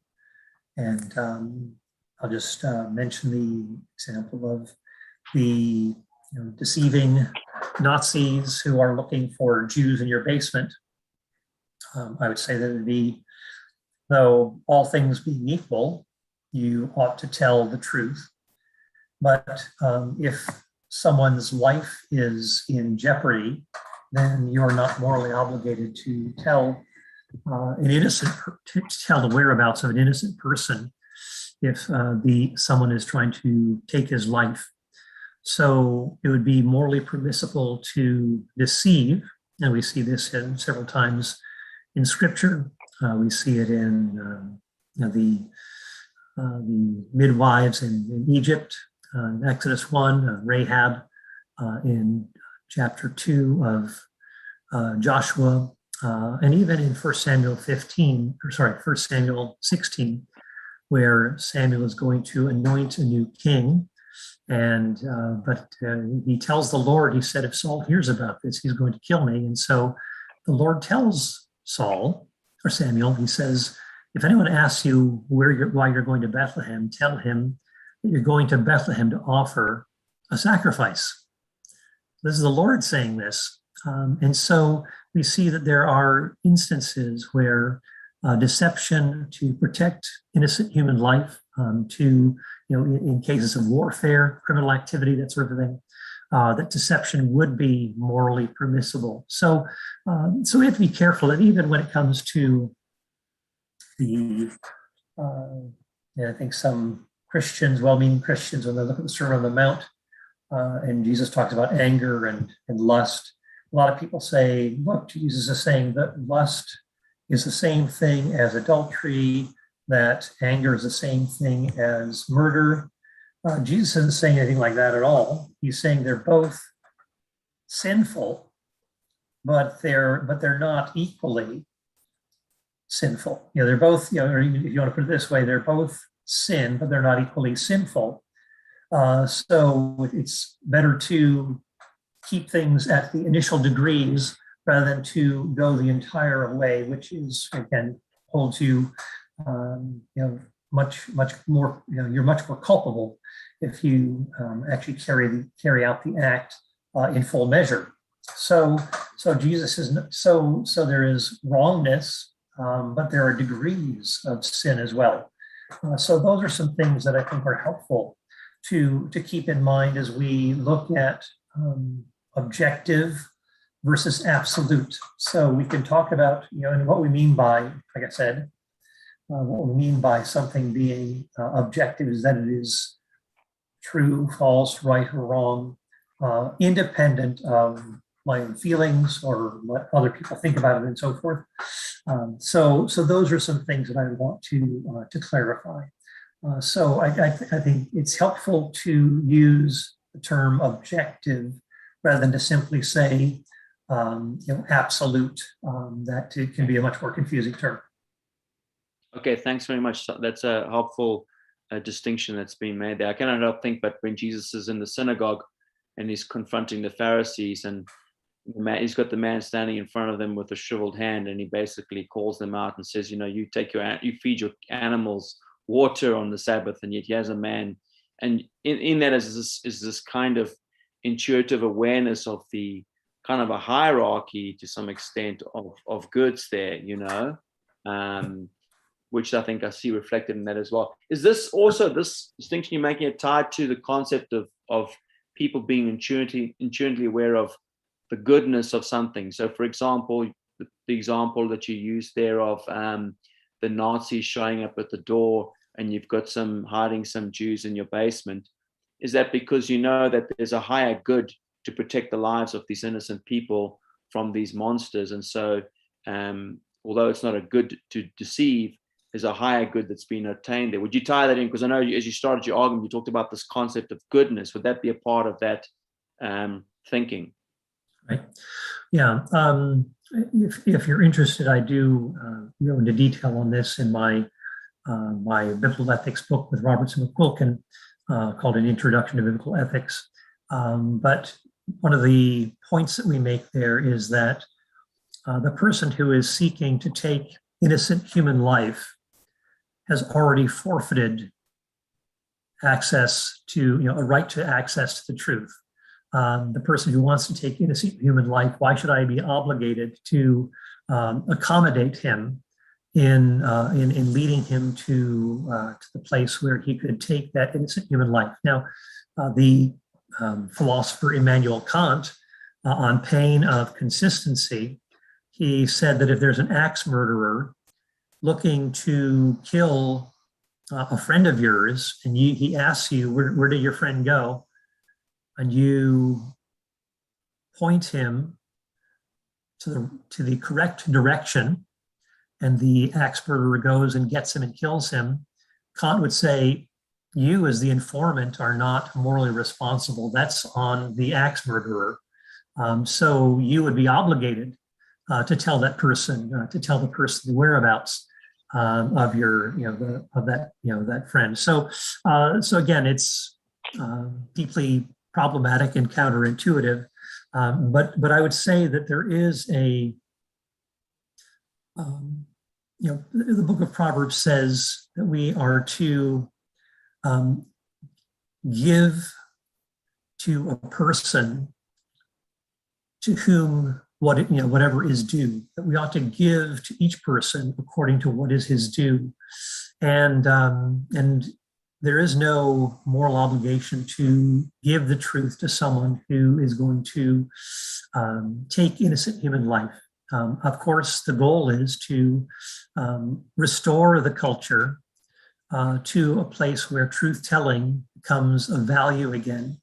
And I'll just mention the example of the deceiving Nazis who are looking for Jews in your basement. I would say that though all things being equal, you ought to tell the truth. But if someone's life is in jeopardy, then you're not morally obligated to tell to tell the whereabouts of an innocent person if someone is trying to take his life. So it would be morally permissible to deceive, and we see this several times in Scripture. We see it in the midwives in Egypt, in Exodus 1, Rahab in chapter 2 of Joshua, and even in 1 Samuel 16, where Samuel is going to anoint a new king. And but he tells the Lord, he said, if Saul hears about this, he's going to kill me. And so the Lord tells Saul, or Samuel, he says, if anyone asks you why you're going to Bethlehem, tell him that you're going to Bethlehem to offer a sacrifice. This is the Lord saying this. And so we see that there are instances where deception to protect innocent human life, in cases of warfare, criminal activity, that sort of thing, that deception would be morally permissible. So we have to be careful. And even when it comes to I think some Christians, well-meaning Christians, when they look at the Sermon on the Mount, and Jesus talks about anger and lust, a lot of people say, look, Jesus is saying that lust is the same thing as adultery, that anger is the same thing as murder. Jesus isn't saying anything like that at all. He's saying they're both sinful, but they're not equally sinful. They're both, or even if you want to put it this way, they're both sin, but they're not equally sinful. So it's better to keep things at the initial degrees rather than to go the entire way, which is, again, holds you, much more, you're much more culpable if you actually carry out the act in full measure. So Jesus is, so there is wrongness, but there are degrees of sin as well. So those are some things that I think are helpful to keep in mind as we look at objective versus absolute. So we can talk about, and what we mean by, like I said, what we mean by something being objective is that it is true, false, right, or wrong, independent of my own feelings or what other people think about it and so forth. So those are some things that I want to clarify. So I think it's helpful to use the term objective rather than to simply say absolute. That it can be a much more confusing term. Okay, thanks very much. That's a helpful distinction that's been made there. I cannot help think, but when Jesus is in the synagogue and he's confronting the Pharisees, and he's got the man standing in front of them with a shriveled hand, and he basically calls them out and says, you feed your animals water on the Sabbath, and yet he has a man. And in that is this kind of intuitive awareness of the kind of a hierarchy to some extent of goods there, which I think I see reflected in that as well. Is this also, this distinction you're making, it tied to the concept of people being intuitively aware of the goodness of something? So, for example, the example that you used there of the Nazis showing up at the door and you've got hiding some Jews in your basement, is that because you know that there's a higher good to protect the lives of these innocent people from these monsters. And so, although it's not a good to deceive, there's a higher good that's been attained there. Would you tie that in? Because I know as you started your argument, you talked about this concept of goodness. Would that be a part of that thinking? Right. Yeah. If you're interested, I do go into detail on this in my biblical ethics book with Robertson McQuilkin called An Introduction to Biblical Ethics. But one of the points that we make there is that the person who is seeking to take innocent human life has already forfeited access to, a right to access to the truth. The person who wants to take innocent human life, why should I be obligated to accommodate him in leading him to the place where he could take that innocent human life? Now, the philosopher Immanuel Kant, on pain of consistency, he said that if there's an axe murderer looking to kill a friend of yours, and he asks you, where did your friend go? And you point him to the correct direction, and the axe murderer goes and gets him and kills him, Kant would say, you as the informant are not morally responsible. That's on the axe murderer. So you would be obligated to tell that person, the whereabouts of your, that friend. So again, it's deeply problematic and counterintuitive. But I would say that there is the book of Proverbs says that we are to give to a person to whom whatever is due, that we ought to give to each person according to what is his due. And there is no moral obligation to give the truth to someone who is going to take innocent human life. Of course, the goal is to restore the culture to a place where truth-telling becomes of value again.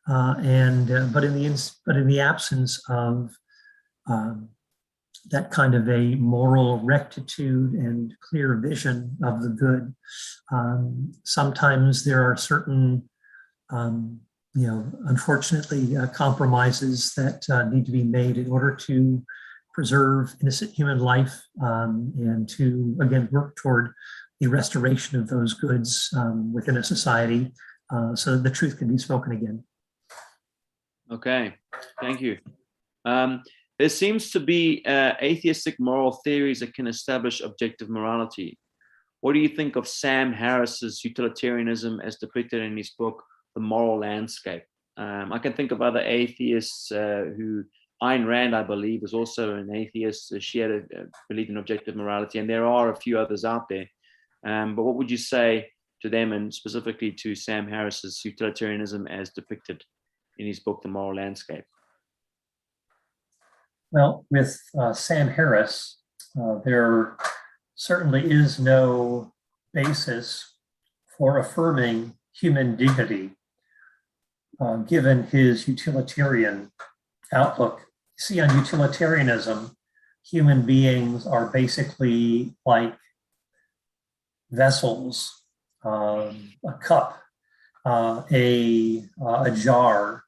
But in the absence of that kind of a moral rectitude and clear vision of the good, sometimes there are certain, unfortunately, compromises that need to be made in order to preserve innocent human life and to, again, work toward the restoration of those goods within a society so that the truth can be spoken again. Okay, thank you. There seems to be atheistic moral theories that can establish objective morality. What do you think of Sam Harris's utilitarianism as depicted in his book, The Moral Landscape? I can think of other atheists who, Ayn Rand, I believe, was also an atheist. She had a belief in objective morality, and there are a few others out there. But what would you say to them, and specifically to Sam Harris's utilitarianism as depicted in his book, The Moral Landscape? Well, with Sam Harris, there certainly is no basis for affirming human dignity, given his utilitarian outlook. See, on utilitarianism, human beings are basically like vessels, a cup, a jar.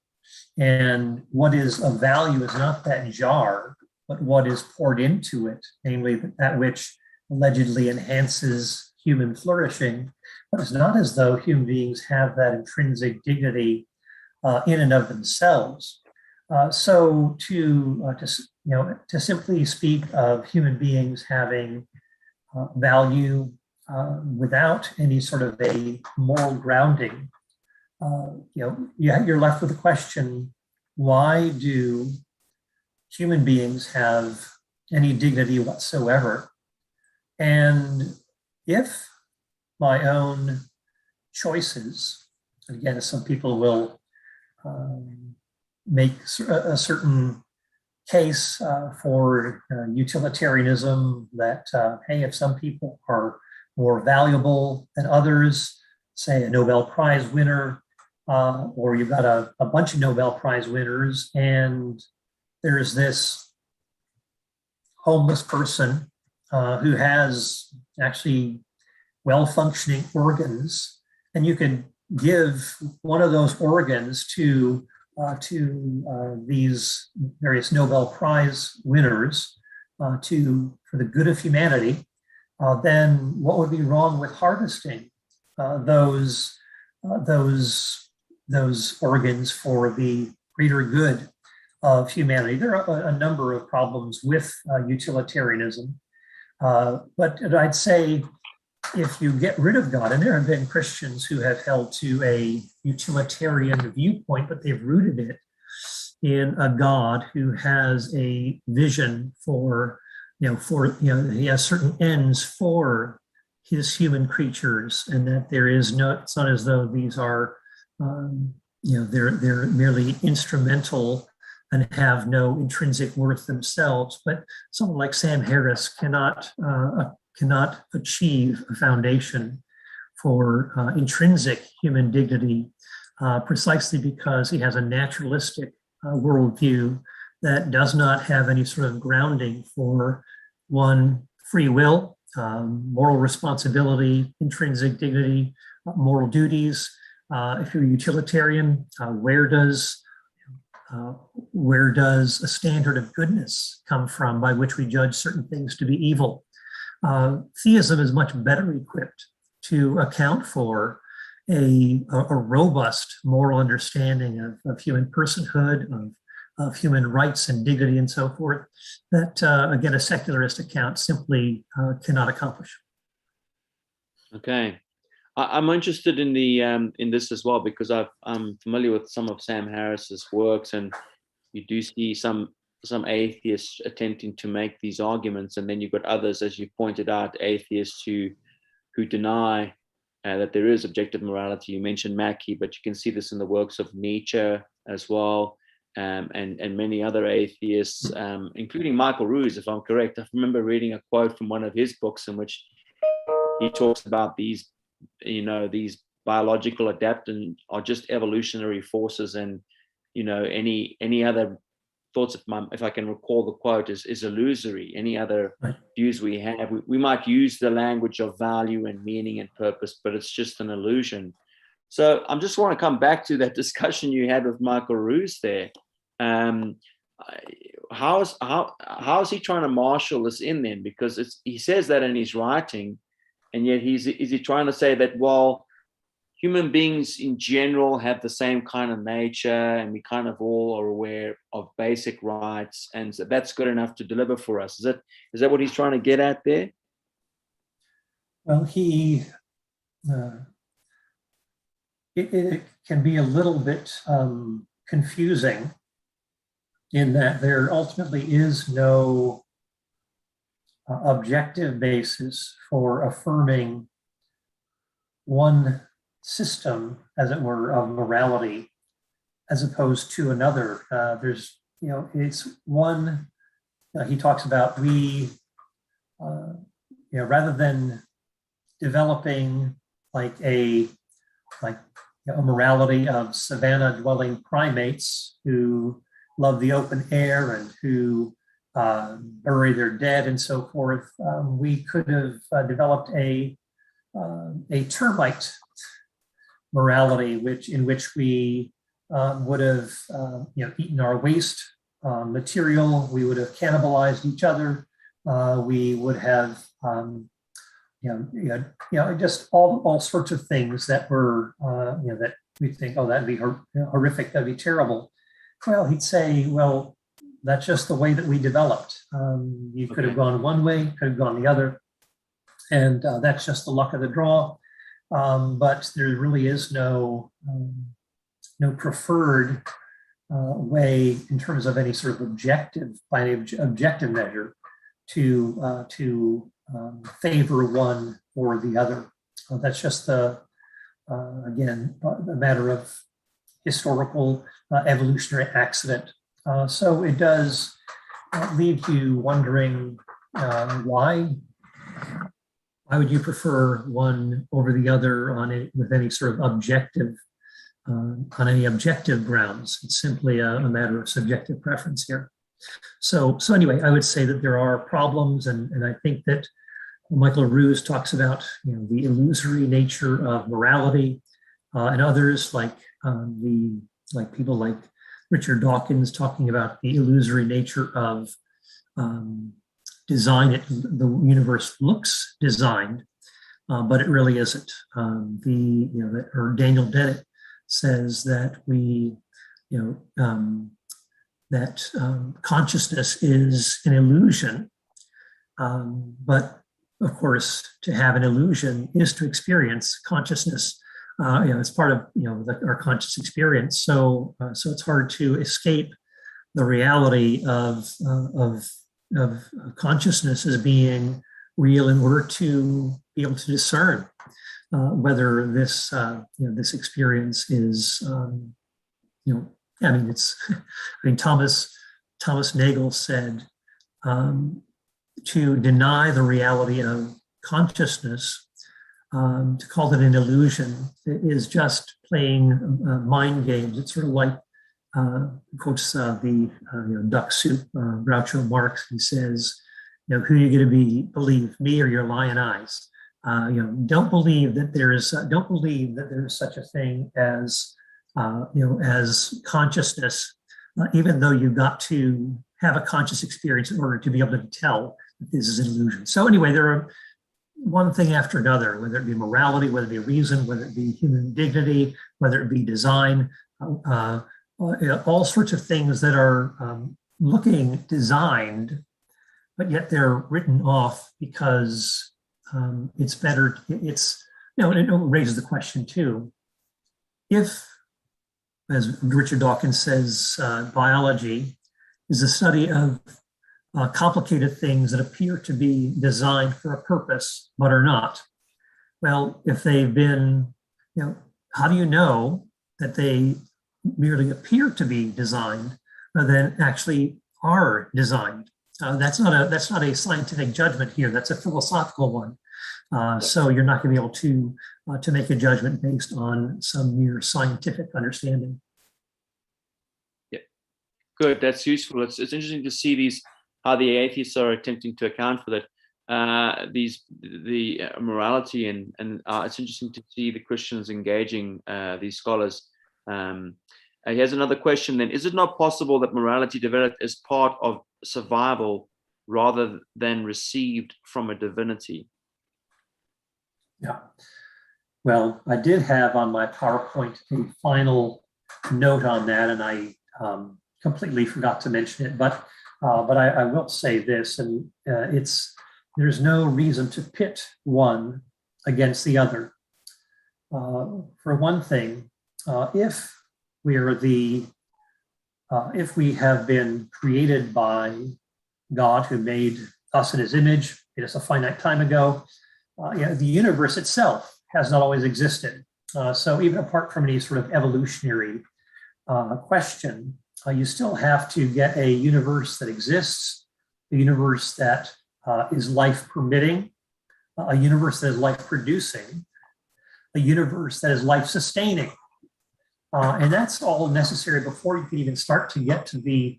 And what is of value is not that jar, but what is poured into it, namely that which allegedly enhances human flourishing. But it's not as though human beings have that intrinsic dignity in and of themselves. So to simply speak of human beings having value without any sort of a moral grounding, you're left with the question: why do human beings have any dignity whatsoever? And if my own choices, and again, some people will make a certain case for utilitarianism, that, hey, if some people are more valuable than others, say a Nobel Prize winner, or you've got a bunch of Nobel Prize winners, and there's this homeless person who has actually well-functioning organs, and you can give one of those organs to these various Nobel Prize winners for the good of humanity. Then what would be wrong with harvesting those organs for the greater good of humanity? There are a number of problems with utilitarianism, but I'd say if you get rid of God, and there have been Christians who have held to a utilitarian viewpoint, but they've rooted it in a God who has a vision he has certain ends for his human creatures, and that it's not as though these are, they're merely instrumental and have no intrinsic worth themselves. But someone like Sam Harris cannot achieve a foundation for intrinsic human dignity precisely because he has a naturalistic worldview that does not have any sort of grounding for one, free will, moral responsibility, intrinsic dignity, moral duties. If you're a utilitarian, where does a standard of goodness come from by which we judge certain things to be evil? Theism is much better equipped to account for a robust moral understanding of human personhood, of human rights and dignity and so forth, that, again, a secularist account simply cannot accomplish. Okay. I'm interested in this as well, because I'm familiar with some of Sam Harris's works, and you do see some atheists attempting to make these arguments, and then you've got others, as you pointed out, atheists who deny that there is objective morality. You mentioned Mackey, but you can see this in the works of Nietzsche as well, and many other atheists, including Michael Ruse, if I'm correct. I remember reading a quote from one of his books in which he talks about these biological adaptants are just evolutionary forces, and any other thoughts, if I can recall the quote, is illusory. Any other views we have, we might use the language of value and meaning and purpose, but it's just an illusion. So I just want to come back to that discussion you had with Michael Ruse there. How is he trying to marshal this in then? Because he says that in his writing, and yet is he trying to say that, well, human beings in general have the same kind of nature, and we kind of all are aware of basic rights, and so that's good enough to deliver for us? Is that what he's trying to get at there? Well, it can be a little bit confusing in that there ultimately is no objective basis for affirming one system, as it were, of morality as opposed to another. It's one, he talks about rather than developing a morality of savanna dwelling primates who love the open air and who bury their dead and so forth, we could have developed a termite morality, in which we would have eaten our waste material, we would have cannibalized each other, we would have just all sorts of things that were that we think, oh, that'd be horrific, that'd be terrible. Well, he'd say, well, that's just the way that we developed. You could have gone one way, could have gone the other, and that's just the luck of the draw. But there really is no preferred way in terms of any sort of objective measure to favor one or the other. That's just again a matter of historical evolutionary accident. So it does leave you wondering why would you prefer one over the other with any sort of objective on any objective grounds. It's simply a matter of subjective preference here. So anyway, I would say that there are problems, and I think that Michael Ruse talks about the illusory nature of morality, and others like people like Richard Dawkins talking about the illusory nature of design. The universe looks designed, but it really isn't. Or Daniel Dennett says that consciousness is an illusion, but of course, to have an illusion is to experience consciousness. It's part of our conscious experience. So it's hard to escape the reality of consciousness as being real in order to be able to discern whether this this experience is Thomas Nagel said to deny the reality of consciousness, to call it an illusion, is just playing mind games. It's sort of like, quotes the duck soup, Groucho Marx. He says, who are you going to believe, me or your lion eyes? Don't believe that there's such a thing as as consciousness, even though you've got to have a conscious experience in order to be able to tell that this is an illusion. So anyway, there are one thing after another, whether it be morality, whether it be reason, whether it be human dignity, whether it be design, all sorts of things that are looking designed, but yet they're written off because it's better. It's, it raises the question too, if, as Richard Dawkins says, biology is the study of complicated things that appear to be designed for a purpose, but are not. Well, if they've been, how do you know that they merely appear to be designed rather than actually are designed? That's not a scientific judgment here. That's a philosophical one. So you're not going to be able to make a judgment based on some mere scientific understanding. Yeah, good. That's useful. It's interesting to see how the atheists are attempting to account for that. The morality and it's interesting to see the Christians engaging these scholars. Here's another question then. Is it not possible that morality developed as part of survival rather than received from a divinity? Yeah. Well, I did have on my PowerPoint a final note on that, and I completely forgot to mention it, but I will say this, and there's no reason to pit one against the other. For one thing, if we have been created by God, who made us in his image, made us a finite time ago, the universe itself has not always existed. So even apart from any sort of evolutionary question, you still have to get a universe that exists, a universe that is life permitting, a universe that is life producing, a universe that is life sustaining. And that's all necessary before you can even start to get to the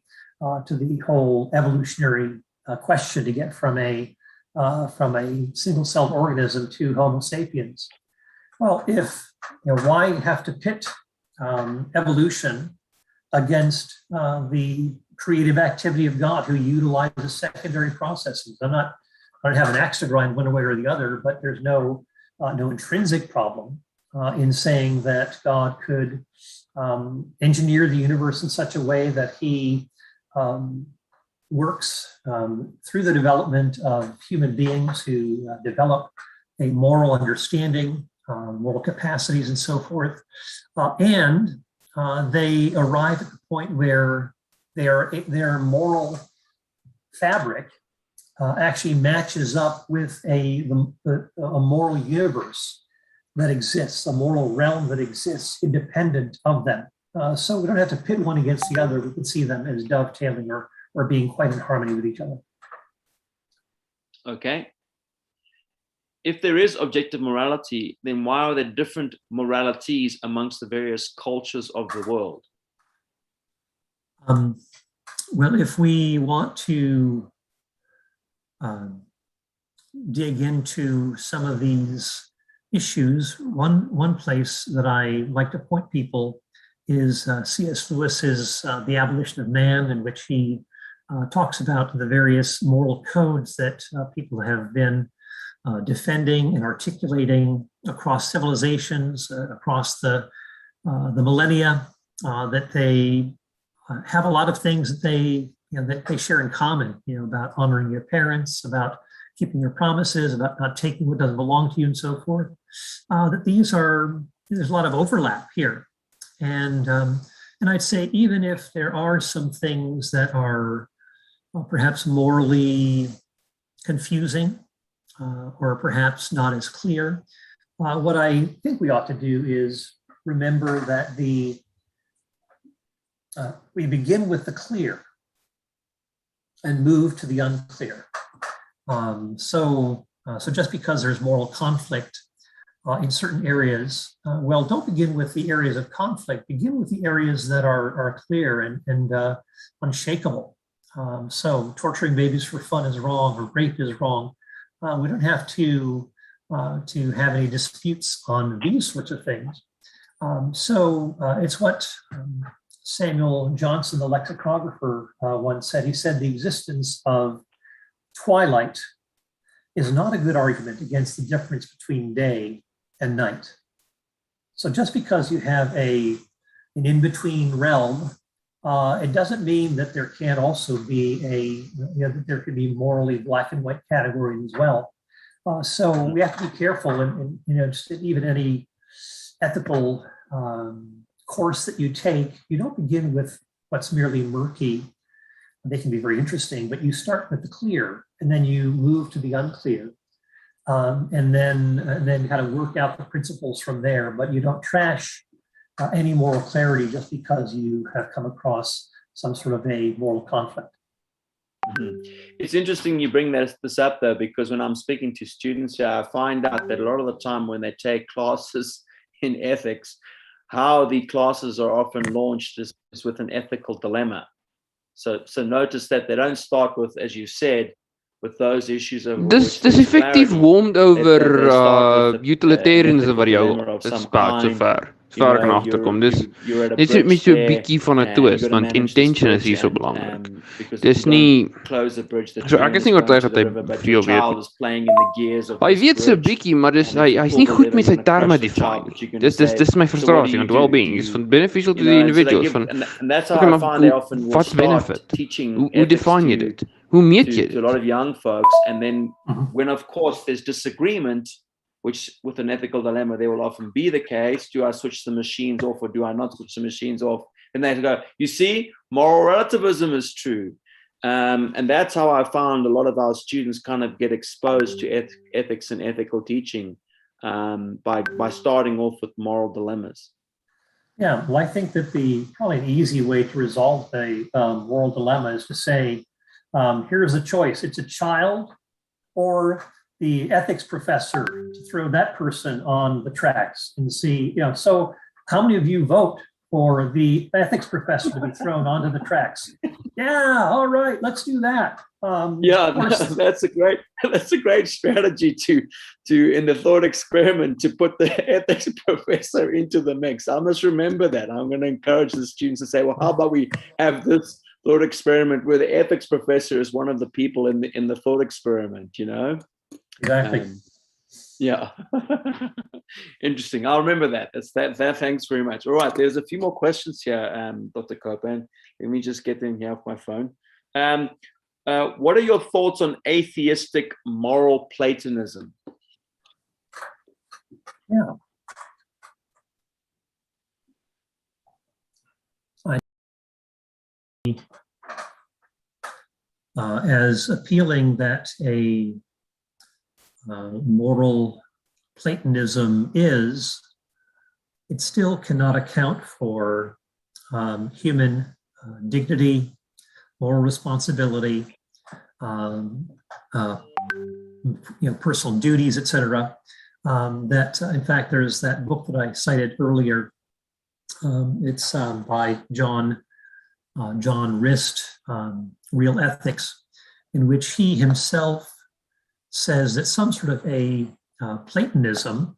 whole evolutionary question, to get from a single-celled organism to Homo sapiens. Well, why have to pit evolution against the creative activity of God, who utilizes secondary processes? I don't have an axe to grind one way or the other, but there's no intrinsic problem in saying that God could engineer the universe in such a way that he works through the development of human beings who develop a moral understanding, moral capacities, and so forth. And they arrive at the point where their moral fabric actually matches up with a moral universe that exists, a moral realm that exists independent of them. So we don't have to pit one against the other. We can see them as dovetailing or being quite in harmony with each other. Okay. if there is objective morality, then why are there different moralities amongst the various cultures of the world? Well, if we want to dig into some of these issues, one place that I like to point people is C.S. Lewis's The Abolition of Man, in which he talks about the various moral codes that people have been defending and articulating across civilizations, across the millennia, that they have a lot of things that that they share in common, about honoring your parents, about keeping your promises, about not taking what doesn't belong to you, and so forth. That there's a lot of overlap here, and I'd say even if there are some things that are perhaps morally confusing or perhaps not as clear, what I think we ought to do is remember that we begin with the clear and move to the unclear. So just because there's moral conflict in certain areas, well, don't begin with the areas of conflict. Begin with the areas that are clear and unshakable. So torturing babies for fun is wrong, or rape is wrong. We don't have to have any disputes on these sorts of things. So it's what Samuel Johnson, the lexicographer, once said. He said the existence of twilight is not a good argument against the difference between day and night. So just because you have an in-between realm, it doesn't mean that there can't also be that there could be morally black and white categories as well. So we have to be careful, and just even any ethical course that you take, you don't begin with what's merely murky. They can be very interesting, but you start with the clear, and then you move to the unclear, and then kind of work out the principles from there. But you don't trash any moral clarity just because you have come across some sort of a moral conflict. Mm-hmm. It's interesting you bring this up, though, because when I'm speaking to students here, I find out that a lot of the time when they take classes in ethics, how the classes are often launched is with an ethical dilemma. So notice that they don't start with, as you said, with those issues of Dis effektief warmed over utilitarianism wat jou spaak so ver. Ver kan agterkom. Dis net so met so 'n bietjie van 'n twist, want intention is hier so belangrik. Dis nie so ek is nie oortuig dat hy veel weet. Hy weet so 'n bietjie, maar hy's nie goed met sy terme define. Dis my frustrasie want well-being is van beneficial to the individuals van what's benefit? Hoe define jy dit? Hoe meet jy dit? To a lot of young folks, and then when of course there's disagreement, which with an ethical dilemma there will often be the case, do I switch the machines off or do I not switch the machines off? And they go, you see, moral relativism is true. And that's how I found a lot of our students kind of get exposed to ethics and ethical teaching, by starting off with moral dilemmas. Yeah, well, I think that probably an easy way to resolve a moral dilemma is to say, here's a choice. It's a child or the ethics professor, to throw that person on the tracks and see, so how many of you vote for the ethics professor to be thrown onto the tracks? Yeah, all right, let's do that. That's a great strategy to in the thought experiment, to put the ethics professor into the mix. I must remember that. I'm going to encourage the students to say, well, how about we have this thought experiment where the ethics professor is one of the people in the thought experiment, Exactly. Yeah. Interesting. I'll remember that. That. Thanks very much. All right. There's a few more questions here, Dr. Copan. Let me just get them here off my phone. What are your thoughts on atheistic moral Platonism? Yeah. As appealing that a moral Platonism is, it still cannot account for human dignity, moral responsibility, personal duties, etc. That in fact, there's that book that I cited earlier. It's by John Rist, Real Ethics, in which he himself says that some sort of a Platonism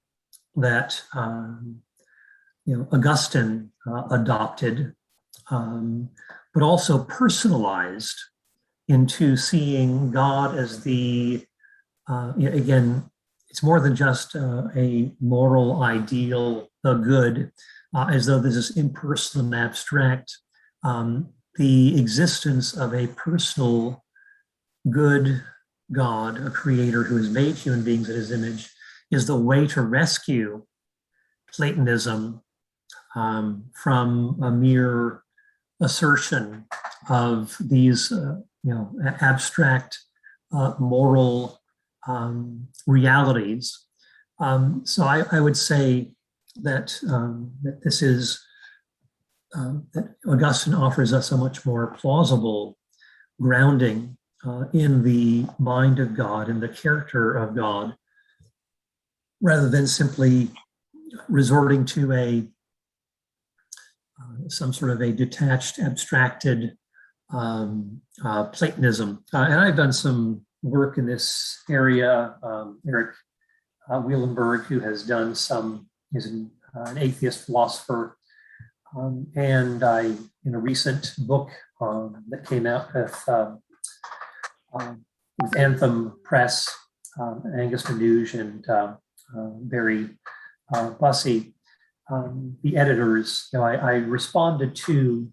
that Augustine adopted, but also personalized into seeing God as the, again, it's more than just a moral ideal, a good, as though this is impersonal and abstract. The existence of a personal, good God, a creator who has made human beings in his image, is the way to rescue Platonism from a mere assertion of these, abstract moral realities. So I would say that that this is that Augustine offers us a much more plausible grounding in the mind of God, in the character of God, rather than simply resorting to some sort of a detached, abstracted Platonism. And I've done some work in this area. Eric Wielenberg, who has done is an atheist philosopher. And I, in a recent book that came out with Anthem Press, Angus Manouge and Barry Bussey, the editors, I responded to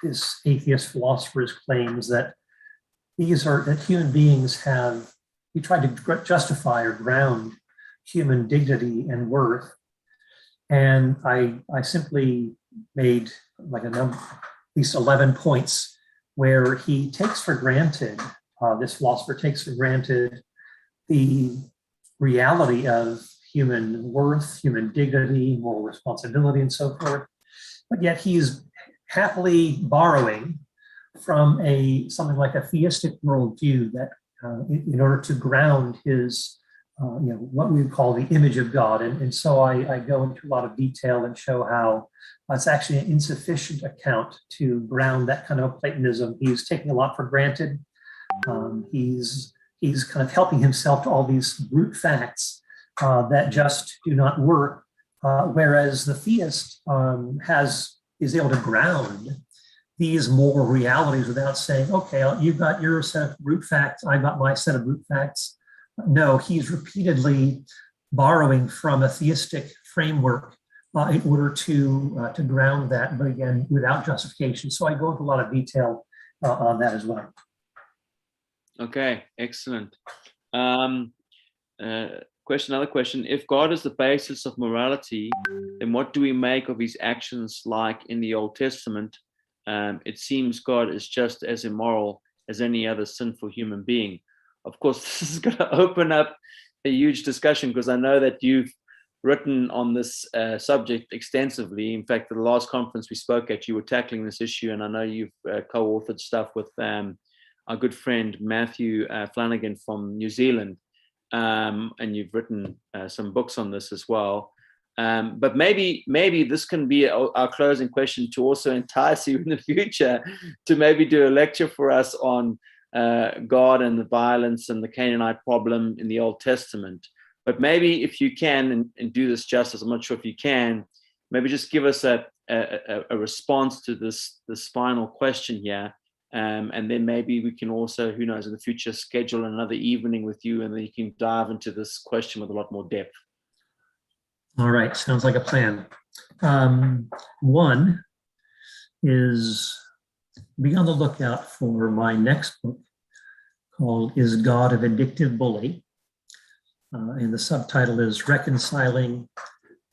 this atheist philosopher's claims that that human beings he tried to justify or ground human dignity and worth. And I simply made like at least 11 points where he takes for granted, this philosopher takes for granted the reality of human worth, human dignity, moral responsibility, and so forth. But yet he's happily borrowing from something like a theistic worldview that in order to ground his, what we would call the image of God. And so I go into a lot of detail and show how it's actually an insufficient account to ground that kind of Platonism. He's taking a lot for granted. He's kind of helping himself to all these brute facts that just do not work, whereas the theist is able to ground these moral realities without saying, okay, you've got your set of brute facts, I've got my set of brute facts. No, he's repeatedly borrowing from a theistic framework in order to ground that, but again, without justification. So I go into a lot of detail on that as well. Okay, excellent. Another question. If God is the basis of morality, then what do we make of his actions like in the Old Testament? It seems God is just as immoral as any other sinful human being. Of course, this is going to open up a huge discussion because I know that you've written on this subject extensively. In fact, at the last conference we spoke at, you were tackling this issue, and I know you've co-authored stuff with our good friend Matthew Flanagan from New Zealand, and you've written some books on this as well. But maybe this can be our closing question to also entice you in the future to maybe do a lecture for us on God and the violence and the Canaanite problem in the Old Testament. But maybe if you can and do this justice, I'm not sure if you can, maybe just give us a response to this final question here. And then maybe we can also, who knows, in the future, schedule another evening with you, and then you can dive into this question with a lot more depth. All right, sounds like a plan. One is be on the lookout for my next book called Is God a Vindictive Bully? And the subtitle is Reconciling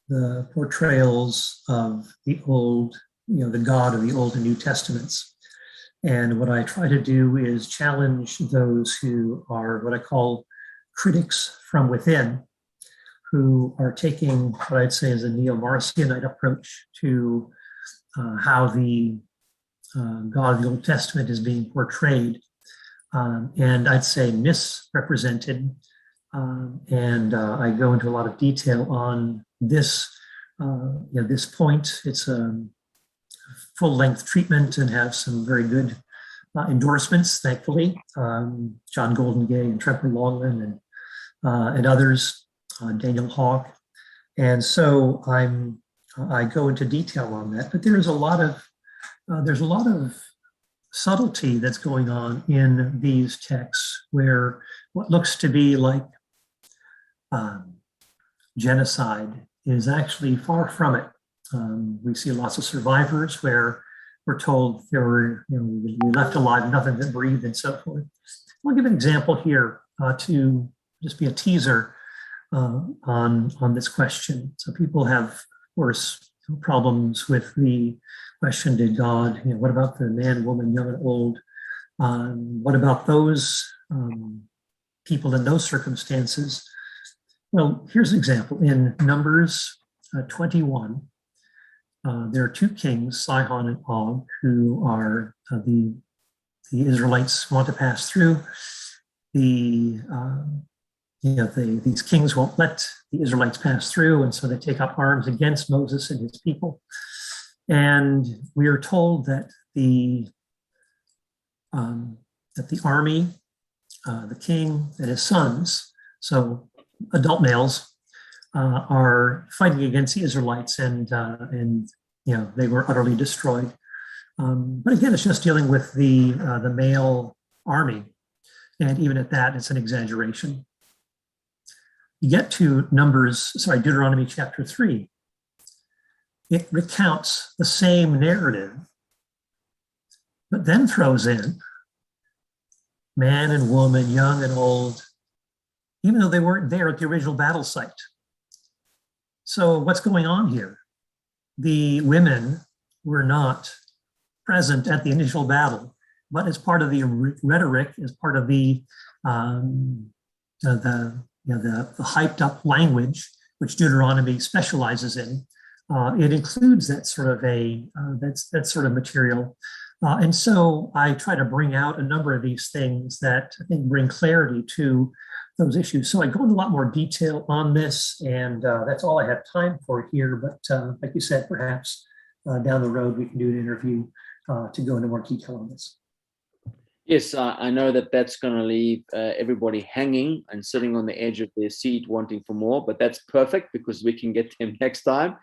the Portrayals of the Old, the God of the Old and New Testaments. And what I try to do is challenge those who are what I call critics from within, who are taking what I'd say is a neo-Marcionite approach to how the God of the Old Testament is being portrayed, and I'd say misrepresented. And I go into a lot of detail on this, this point. It's a full-length treatment and have some very good endorsements, thankfully. John Goldengay and Tremper Longman and others, Daniel Hawk. And so I go into detail on that, but there's a lot of subtlety that's going on in these texts where what looks to be like genocide is actually far from it. We see lots of survivors where we're told there were, we left alive, nothing that breathed and so forth. I'll give an example here to just be a teaser on this question. So people have, of course, problems with the question, did God, what about the man, woman, young and old? What about those people in those circumstances? Well, here's an example. In Numbers 21, there are two kings, Sihon and Og, who are the Israelites want to pass through. These kings won't let the Israelites pass through, and so they take up arms against Moses and his people. And we are told that the army, the king and his sons, so adult males, are fighting against the Israelites, and they were utterly destroyed. But again, it's just dealing with the male army, and even at that, it's an exaggeration. You get to Deuteronomy chapter 3. It recounts the same narrative, but then throws in man and woman, young and old, even though they weren't there at the original battle site. So what's going on here? The women were not present at the initial battle, but as part of the rhetoric, as part of the hyped up language, which Deuteronomy specializes in, it includes that sort of material. And so I try to bring out a number of these things that I think bring clarity to those issues. So I go into a lot more detail on this, and that's all I have time for here. But like you said, perhaps down the road we can do an interview to go into more detail on this. Yes, I know that's going to leave everybody hanging and sitting on the edge of their seat wanting for more, but that's perfect because we can get them next time.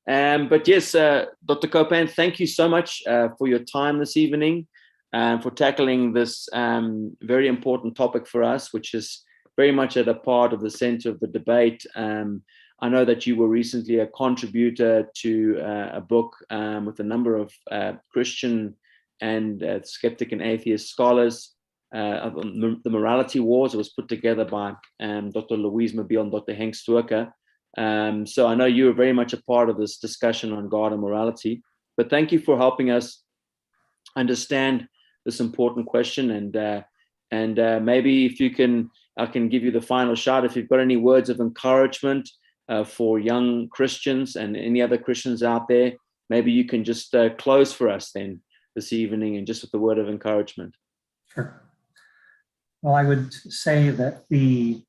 But yes, Dr. Copan, thank you so much for your time this evening and for tackling this very important topic for us, which is very much at a part of the center of the debate. I know that you were recently a contributor to a book with a number of Christian and skeptic and atheist scholars on the morality wars. It was put together by Dr. Louise Mabille and Dr. Henk Stoker. So I know you were very much a part of this discussion on God and morality, but thank you for helping us understand this important question. And maybe if you can, I can give you the final shot. If you've got any words of encouragement for young Christians and any other Christians out there, maybe you can just close for us then this evening and just with the word of encouragement. Sure. Well, I would say that these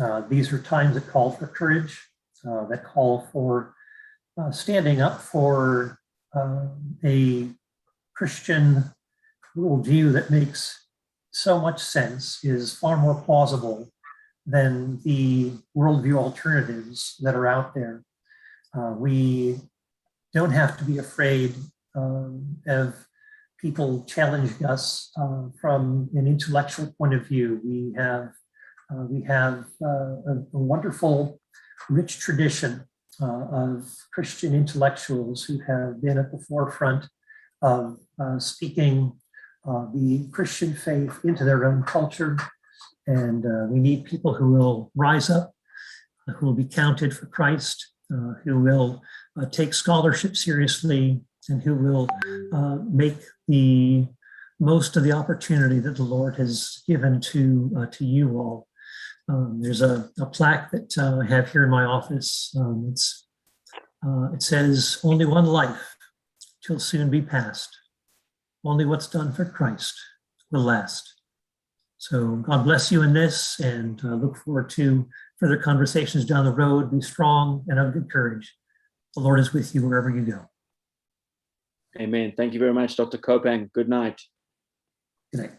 are times that call for courage, that call for standing up for a Christian worldview that makes so much sense, is far more plausible than the worldview alternatives that are out there. We don't have to be afraid of people challenging us from an intellectual point of view. We have a wonderful, rich tradition of Christian intellectuals who have been at the forefront of speaking the Christian faith into their own culture. And we need people who will rise up, who will be counted for Christ, who will take scholarship seriously, and who will make the most of the opportunity that the Lord has given to you all. There's a plaque that I have here in my office. It says, "Only one life till soon be past. Only what's done for Christ will last." So God bless you in this, and look forward to further conversations down the road. Be strong and of good courage. The Lord is with you wherever you go. Amen. Thank you very much, Dr. Copan. Good night. Good night.